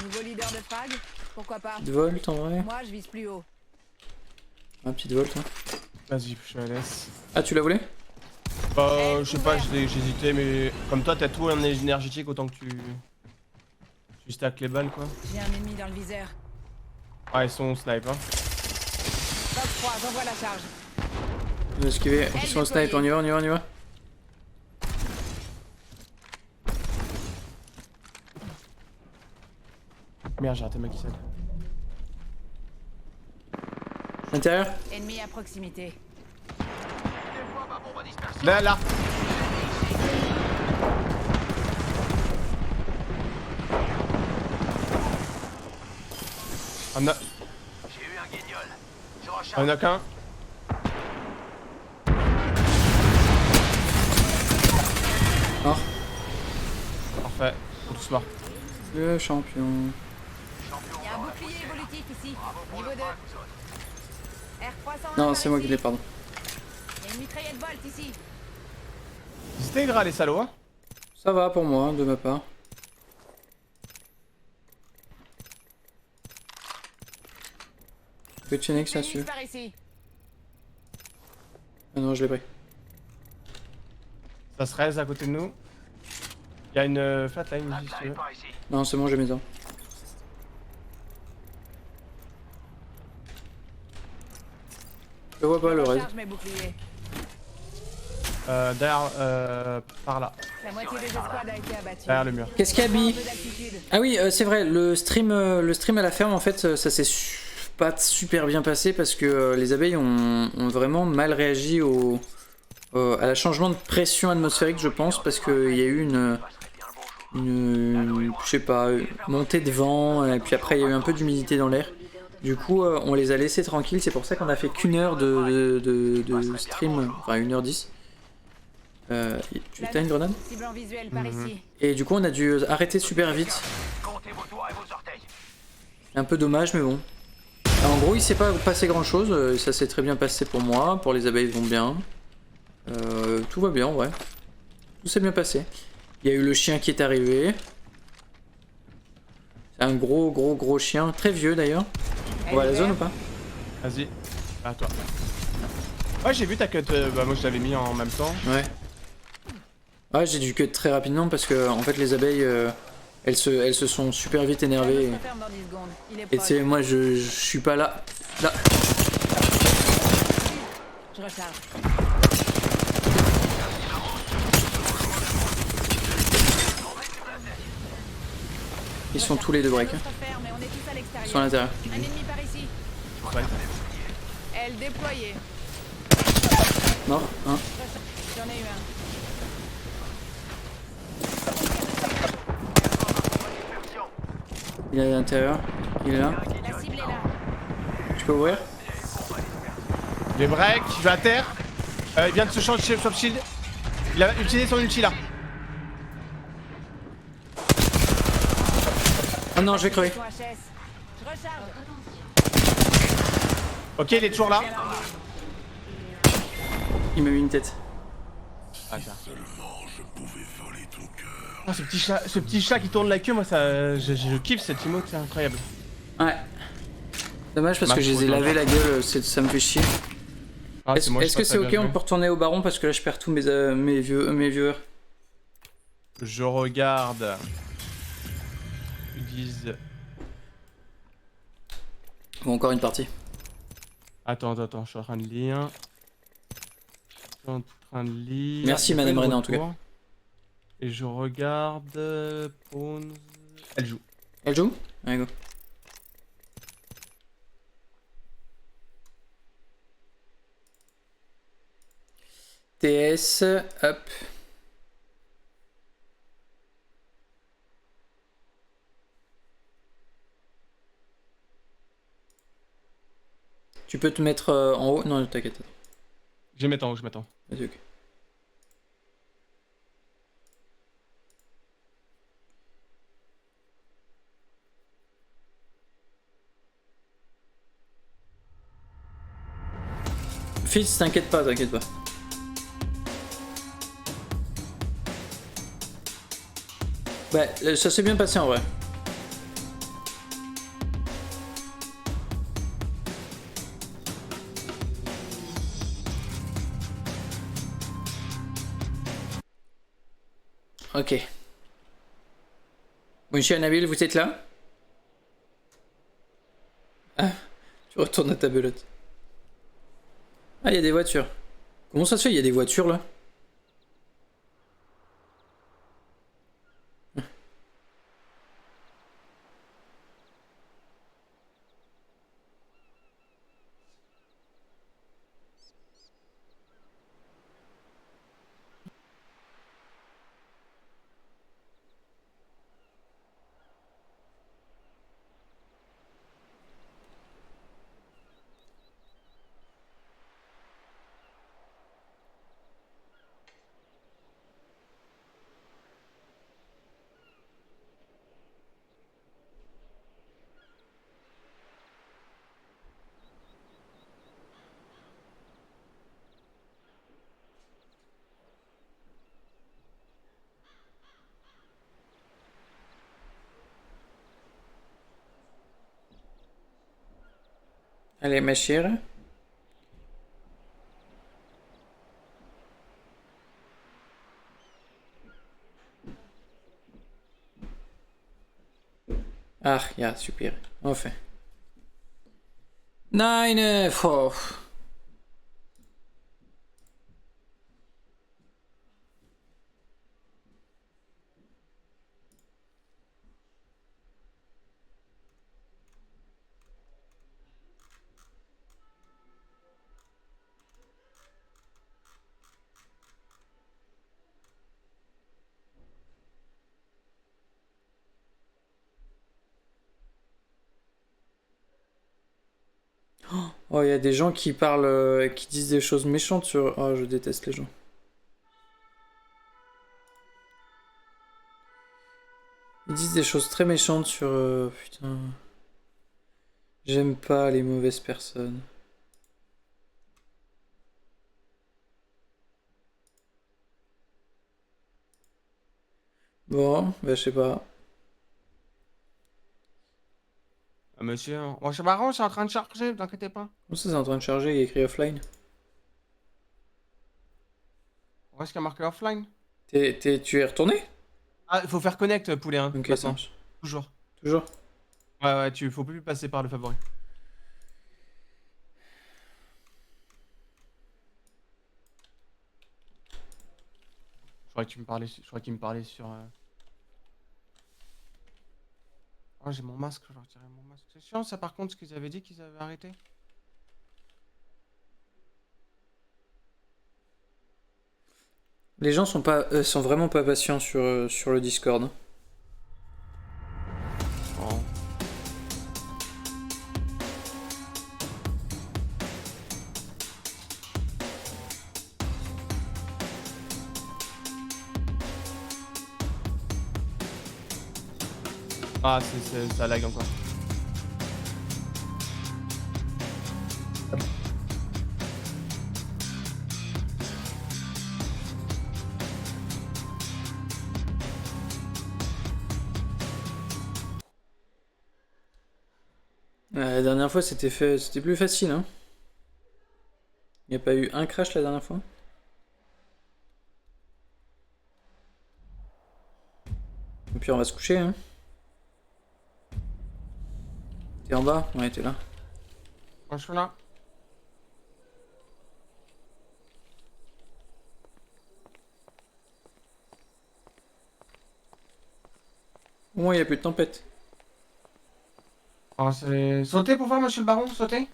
Nouveau leader de frag? Pourquoi pas? Petite volte en vrai. Moi, je vise plus haut. Un petite volte. Hein. Vas-y, je la laisse. Ah, tu la voulais? Bah, je sais pas, j'hésitais, mais comme toi, t'as tout en énergétique, autant que tu stack les balles, quoi. J'ai un ennemi dans le viseur. Ah, ils sont snipe, hein. Top 3, j'envoie la charge. Je vais esquiver. Ils sont au snipe, on y va, on y va, on y va. Merde, j'ai raté ma glissade. Intérieur? Ennemi à proximité. Là, là. On a... J'ai eu un guignol. Je recharge. On a qu'un. Mort. Parfait, tout smart. Le champion. Il y a un bouclier évolutif ici. Niveau 2. R300. Non, c'est moi qui l'ai, pardon. Il y a une mitraillette Bolt ici. C'était gras les salauds, hein. Ça va pour moi, de ma part. Que tu n'es que ça Phoenix dessus. par ici. Ah non, je l'ai pris. Ça se reste à côté de nous. Il y a une flatline ici, si tu veux. Par ici. Non, c'est bon, j'ai mes armes. Je vois pas le Je raid. recharge mes boucliers. Derrière, par là. La moitié des escouades a été abattue. Derrière le mur. Qu'est-ce qu'il y a, Bi? Un peu d'altitude. Ah oui, c'est vrai, le stream à la ferme, en fait, ça s'est pas super bien passé parce que les abeilles ont vraiment mal réagi à la changement de pression atmosphérique, je pense, parce qu'il y a eu une je sais pas, montée de vent, et puis après il y a eu un peu d'humidité dans l'air. Du coup, on les a laissés tranquilles, c'est pour ça qu'on a fait qu'une heure de stream, enfin 1h10. Tu as une grenade? Cible en visuel par ici. Et du coup, on a dû arrêter super vite. Comptez vos doigts et vos orteils. C'est un peu dommage, mais bon. En gros, il s'est pas passé grand chose, ça s'est très bien passé pour moi, pour les abeilles vont bien. Tout va bien en vrai. Tout s'est bien passé. Il y a eu le chien qui est arrivé. Un gros chien, très vieux d'ailleurs. On va à la zone ou pas? Vas-y. À toi. Ouais, j'ai vu ta cut. Bah, moi, je l'avais mis en même temps. Ouais. Ouais, j'ai dû cut très rapidement parce que en fait les abeilles, elles se sont super vite énervées. Et tu sais, moi je suis pas là. Là. Je recharge. Ils sont tous les deux break. Hein. Ils sont à l'intérieur. Un ennemi par ici. Ouais. Elle déployée. Mort, hein. J'en ai eu un. Il est à l'intérieur. Il est là. La cible est là. Tu peux ouvrir? Les breaks, il va à terre. Il vient de se changer swap shield. Il a utilisé son ulti là. Oh non, je vais crever. Je recharge. Ok, il est toujours là. Il m'a mis une tête. Ah, ce petit chat qui tourne la queue, moi ça, je kiffe cette emote, c'est incroyable. Ouais. Dommage parce que je les ai lavé la gueule, ça me fait chier. Ah, Est-ce que c'est ok, on peut retourner au baron parce que là je perds tous mes viewers. Je regarde. Ils disent. Bon, encore une partie. Attends, je suis en train de lire. Merci Madame Rena en tout cas. Et je regarde. Pawns. Elle joue. Elle joue? Allez go. TS, hop. Tu peux te mettre en haut? Non, t'inquiète. Je vais mettre en haut, je m'attends. Vas-y, ok. Fils, t'inquiète pas, t'inquiète pas. Bah, ça s'est bien passé en vrai. Ok. Monsieur Nabil, vous êtes là? Ah, tu retournes à ta belote. Ah, il y a des voitures. Comment ça se fait, il y a des voitures là? Allez, ma chère. Ach ja, super. Enfin. Nein, oh. Oh, il y a des gens qui parlent, qui disent des choses méchantes sur... Oh, je déteste les gens. Ils disent des choses très méchantes sur... putain... J'aime pas les mauvaises personnes. Bon, bah je sais pas. Monsieur, bon, c'est marrant, c'est en train de charger, vous inquiétez pas. Comment ça, c'est en train de charger, il y a écrit offline. Où est-ce qu'il y a marqué offline? Tu es retourné? Ah, il faut faire connect, poulet, hein, Ok, ça maintenant. marche. Toujours. Toujours? Ouais, faut plus passer par le favori. Je crois qu'il me parlait sur... Oh, j'ai mon masque, je vais retirer mon masque. C'est chiant, ça, par contre, ce qu'ils avaient dit qu'ils avaient arrêté. Les gens sont vraiment pas patients sur le Discord. Hein. Oh. Ah, ça lag encore. La dernière fois, c'était plus facile. Hein. Il n'y a pas eu un crash la dernière fois. Et puis on va se coucher. Hein. T'es en bas? Ouais, t'es là. Moi, je suis là. Au moins, il n'y a plus de tempête. Oh, c'est... Sautez pour voir, monsieur le baron, sautez.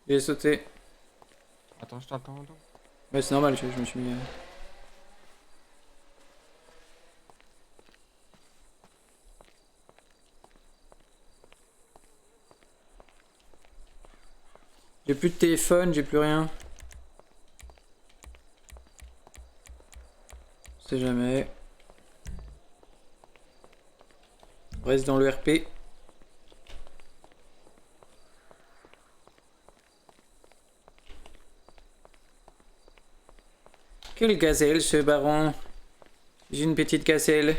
J'ai sauté. Attends, je t'entends. Ouais, c'est normal, je me suis mis... J'ai plus de téléphone, j'ai plus rien. On sait jamais. On reste dans le RP. Quelle gazelle ce baron? J'ai une petite gazelle.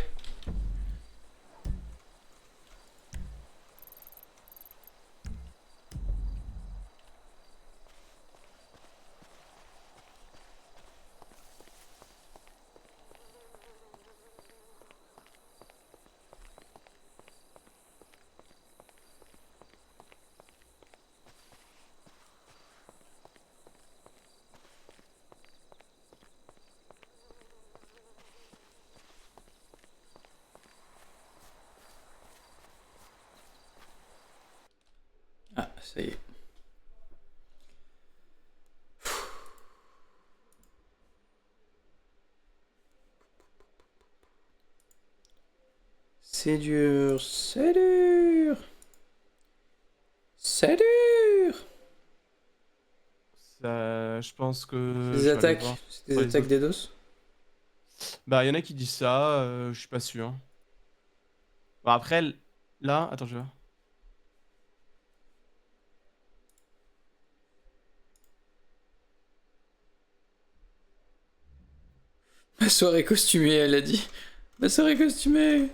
Ah, ça y est. C'est dur, c'est dur. C'est dur. Je pense que... C'est des attaques, c'est des attaques des DOS. Bah, il y en a qui disent ça, je suis pas sûr. Bon, après, là... Attends, je vais voir. Ma soirée costumée, elle a dit. Ma soirée costumée.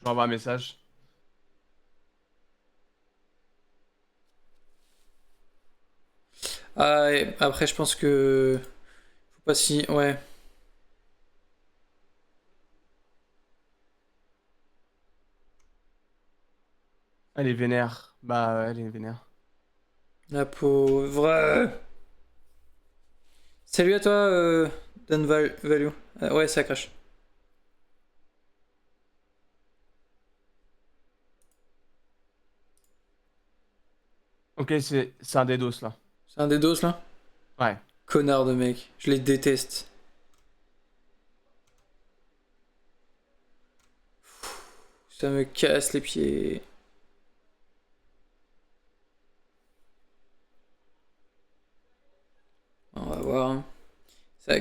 Je vais envoyer un message. Ah, et après, je pense que... Faut pas si... Ouais. Elle est vénère. Bah, elle est vénère. La pauvre... Salut à toi, Don Value. Ouais, ça crache. Ok, c'est un des dos, là. C'est un des DOS, là? Ouais. Connard de mec. Je les déteste. Ça me casse les pieds. On va voir. Hein.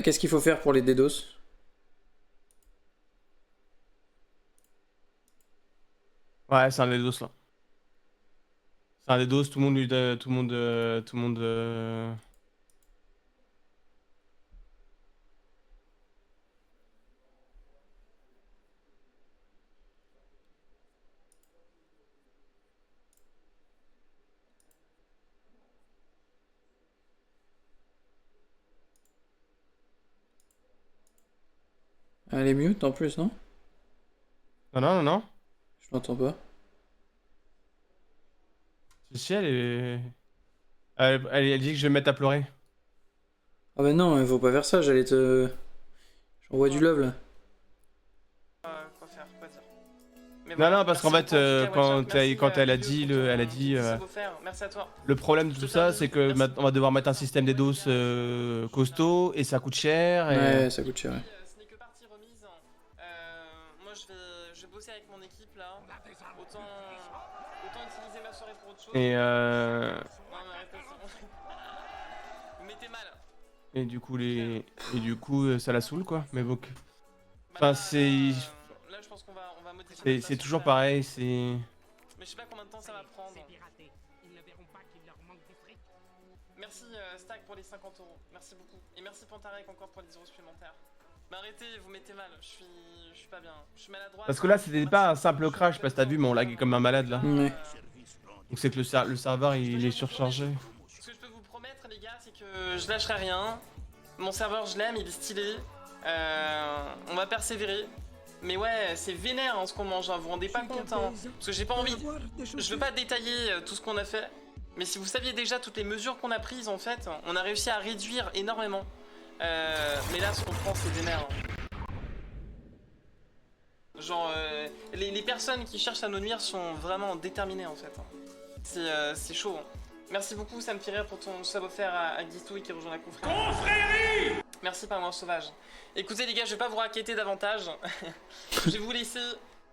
Qu'est-ce qu'il faut faire pour les DDoS? Ouais, c'est un des dos, là. Enfin, des doses, tout le monde lui... Tout le monde... Elle est mute en plus, non? Non, non, non, non. Je l'entends pas. Si, elle est... Elle dit que je vais me mettre à pleurer. Ah bah non, faut pas faire ça, j'allais te... J'envoie du love là. Quoi faire, quoi dire. Mais Non, voilà, non, parce merci qu'en fait, beaucoup, en tout cas, quand Watchat, merci, quand elle a Guido, dit, pour ton- elle a dit ton savoir-faire. Merci à toi. le problème de tout ça, c'est que on va devoir mettre un système des doses costaud et ça coûte cher. Et... Ouais, ça coûte cher. Ouais. Ce n'est que partie remise. Moi, je vais bosser avec mon équipe là. Autant utiliser ma soirée pour autre chose. Et, Non, mais arrêtez, c'est bon. Vous mettez mal. et du coup, ça la saoule quoi. Mais bon, Bah, enfin c'est Là, je pense qu'on va modifier. c'est toujours pareil. C'est Mais je sais pas combien de temps ça va prendre. Merci Stack pour les 50€. Merci beaucoup. Et merci Pantarek encore pour les 0 supplémentaires. Mais arrêtez, vous mettez mal. Je suis pas bien. Je suis maladroit. parce que là, c'était pas un simple crash parce que t'as vu, mais on lag comme un malade là. Ouais. Donc c'est que le serveur il est surchargé. Ce que je peux vous promettre, les gars, c'est que je lâcherai rien. Mon serveur, je l'aime, il est stylé. On va persévérer. Mais ouais, c'est vénère hein, ce qu'on mange, hein. Vous vous rendez pas compte hein. Parce que j'ai pas envie. Je veux pas détailler tout ce qu'on a fait. Mais si vous saviez déjà toutes les mesures qu'on a prises, en fait, on a réussi à réduire énormément. Mais là, ce qu'on prend, c'est vénère. Hein. Genre, les personnes qui cherchent à nous nuire sont vraiment déterminées, en fait. Hein. C'est chaud. Hein. Merci beaucoup, ça me fait rire pour ton savoir-faire à Guito et qui rejoint la confrérie. Merci par moi sauvage. Écoutez les gars, je vais pas vous raqueter davantage. Je vais vous laisser.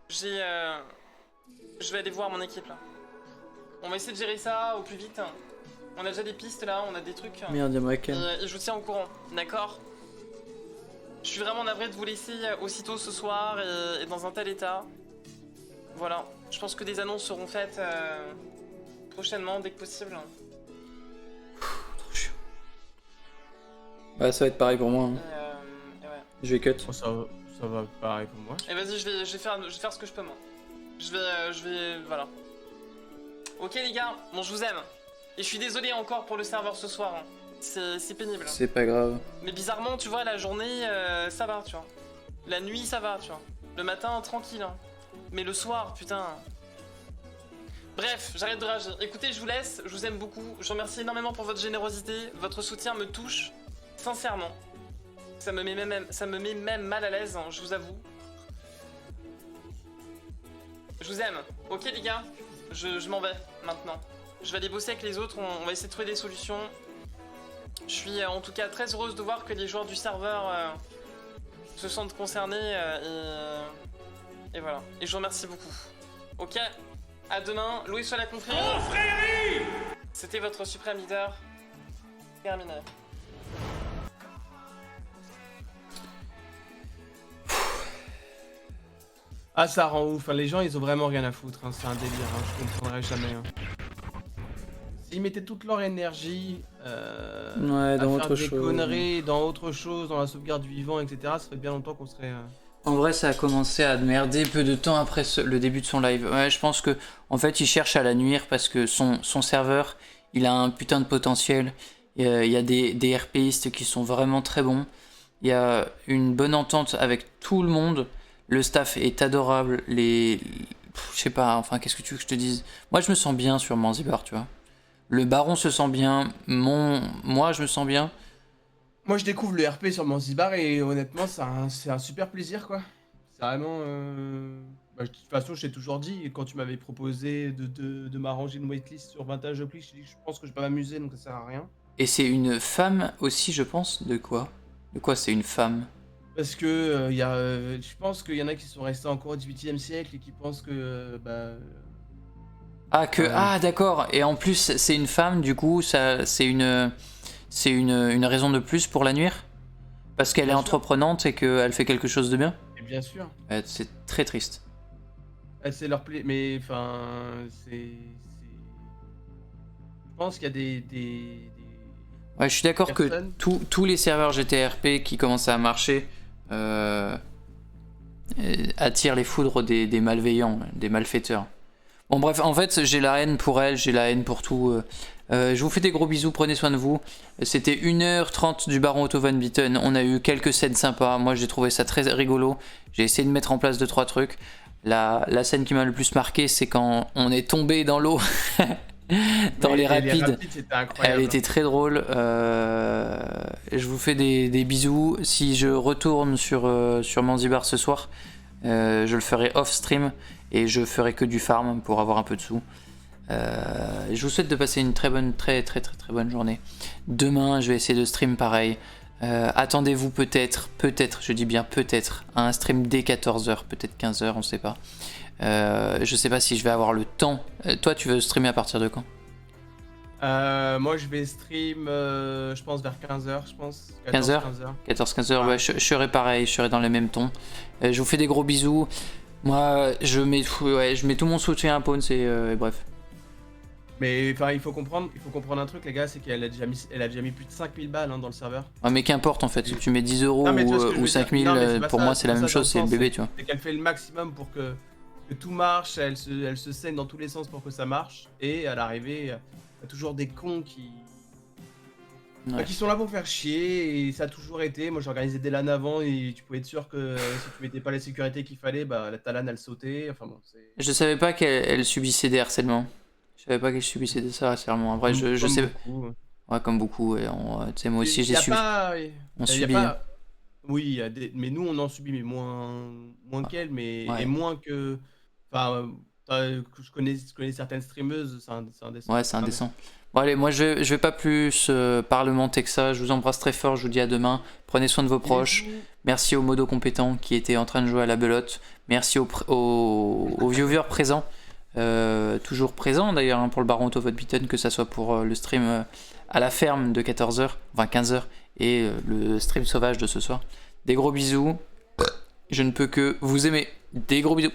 Je vais aller voir mon équipe là. On va essayer de gérer ça au plus vite. On a déjà des pistes là, on a des trucs. Merde, y'a ma cam. Et je vous tiens au courant, d'accord? Je suis vraiment navré de vous laisser aussitôt ce soir et dans un tel état. Voilà, je pense que des annonces seront faites prochainement, dès que possible. Trop chiant. Bah ça va être pareil pour moi. Hein. Et ouais. Je vais cut. Bon, ça va pareil pour moi. Et vas-y, je vais faire ce que je peux moi. Je vais, voilà. Ok les gars, bon je vous aime. Et je suis désolé encore pour le serveur ce soir. Hein. C'est pénible. C'est pas grave. Mais bizarrement, tu vois, la journée, ça va, tu vois. La nuit, ça va, tu vois. Le matin, tranquille. Hein. Mais le soir, putain. Bref, j'arrête de rager. Écoutez, je vous laisse, je vous aime beaucoup. Je vous remercie énormément pour votre générosité. Votre soutien me touche, sincèrement. Ça me met même mal à l'aise, hein, je vous avoue. Je vous aime. Ok les gars, je m'en vais maintenant. Je vais aller bosser avec les autres, on va essayer de trouver des solutions. Je suis en tout cas très heureuse de voir que les joueurs du serveur se sentent concernés et voilà. Et je vous remercie beaucoup. Ok, à demain. Louis sur la confrérie. C'était votre suprême leader. Terminé. Ah, ça rend ouf. Hein. Les gens, ils ont vraiment rien à foutre. Hein. C'est un délire. Hein. Je comprendrai jamais. Hein. S'ils mettaient toute leur énergie ouais, dans à autre faire des chose. conneries, dans autre chose, dans la sauvegarde du vivant, etc., ça fait bien longtemps qu'on serait... En vrai, ça a commencé à merder peu de temps après le début de son live. Ouais, je pense que en fait, il cherche à la nuire parce que son serveur, il a un putain de potentiel. Il y a des RPistes qui sont vraiment très bons. Il y a une bonne entente avec tout le monde. Le staff est adorable. Je sais pas, enfin, qu'est-ce que tu veux que je te dise? Moi, je me sens bien sur Manzibar, tu vois. Le baron se sent bien. Moi, je me sens bien. Moi, je découvre le RP sur Manzibar et honnêtement, c'est un super plaisir, quoi. C'est vraiment... Bah, de toute façon, je t'ai toujours dit, quand tu m'avais proposé de m'arranger une waitlist sur Vintage Opli, je t'ai dit que je pense que je vais pas m'amuser, donc ça sert à rien. Et c'est une femme aussi, je pense. De quoi? De quoi c'est une femme? Parce que je pense qu'il y en a qui sont restés encore au 18e siècle et qui pensent que... Ah, d'accord. Et en plus, c'est une femme, du coup, c'est une raison de plus pour la nuire? Parce qu'elle est entreprenante et qu'elle fait quelque chose de bien? Et bien sûr. Ouais, c'est très triste. C'est leur mais enfin, pense qu'il y a des Ouais, je suis d'accord que personnes. tous les serveurs GTRP qui commencent à marcher attirent les foudres des malveillants, des malfaiteurs. Bon bref, en fait j'ai la haine pour elle, j'ai la haine pour tout. Je vous fais des gros bisous, prenez soin de vous. C'était 1h30 du Baron Otto von Bitten, on a eu quelques scènes sympas, moi j'ai trouvé ça très rigolo. J'ai essayé de mettre en place 2-3 trucs. La scène qui m'a le plus marqué, c'est quand on est tombé dans l'eau. Dans les rapides, c'était incroyable. elle était très drôle. Je vous fais des bisous. Si je retourne sur Manzibar ce soir, je le ferai off stream et je ferai que du farm pour avoir un peu de sous. Je vous souhaite de passer une très bonne journée. Demain, je vais essayer de stream pareil. Attendez-vous peut-être, je dis bien peut-être, à un stream dès 14h, peut-être 15h, on sait pas. Je sais pas si je vais avoir le temps. Toi, tu veux streamer à partir de quand? Moi, je vais stream, je pense, vers 15h, je pense. 15h 14-15h, ouais, je serai pareil, je serai dans les mêmes tons. Je vous fais des gros bisous. Moi, je mets tout mon soutien à Pawns et bref. Mais enfin, il faut comprendre un truc, les gars, c'est qu'elle a déjà mis plus de 5000 balles dans le serveur. Ouais, mais qu'importe en fait, si tu mets 10 euros ou 5000, pour moi c'est la même chose, c'est le bébé, tu vois. C'est qu'elle fait le maximum pour que tout marche, elle se saigne dans tous les sens pour que ça marche, et à l'arrivée, il y a toujours des cons qui sont là pour faire chier, et ça a toujours été. Moi j'ai organisé des LAN avant, et tu pouvais être sûr que si tu mettais pas les sécurités qu'il fallait, bah ta LAN elle sautait, enfin bon, c'est... Je savais pas qu'elle subissait des harcèlements. Je savais pas qu'elle subissait de ça harcèlement. Après, je sais. Beaucoup. Ouais, comme beaucoup. Tu sais, moi aussi, j'ai subi. On subit. Oui, il y a des... mais nous, on en subit, mais moins qu'elle, mais et moins que. Enfin, je connais certaines streameuses, c'est indécent. Ouais, c'est indécent. Bon, allez, moi, je vais pas plus parlementer que ça. Je vous embrasse très fort. Je vous dis à demain. Prenez soin de vos proches. Merci aux modos compétents qui étaient en train de jouer à la belote. Merci aux viewers présents. Toujours présent d'ailleurs pour le Baron Otto von Bitten, que ça soit pour le stream à la ferme de 14h, enfin 15h, et le stream sauvage de ce soir. Des gros bisous, je ne peux que vous aimer, des gros bisous.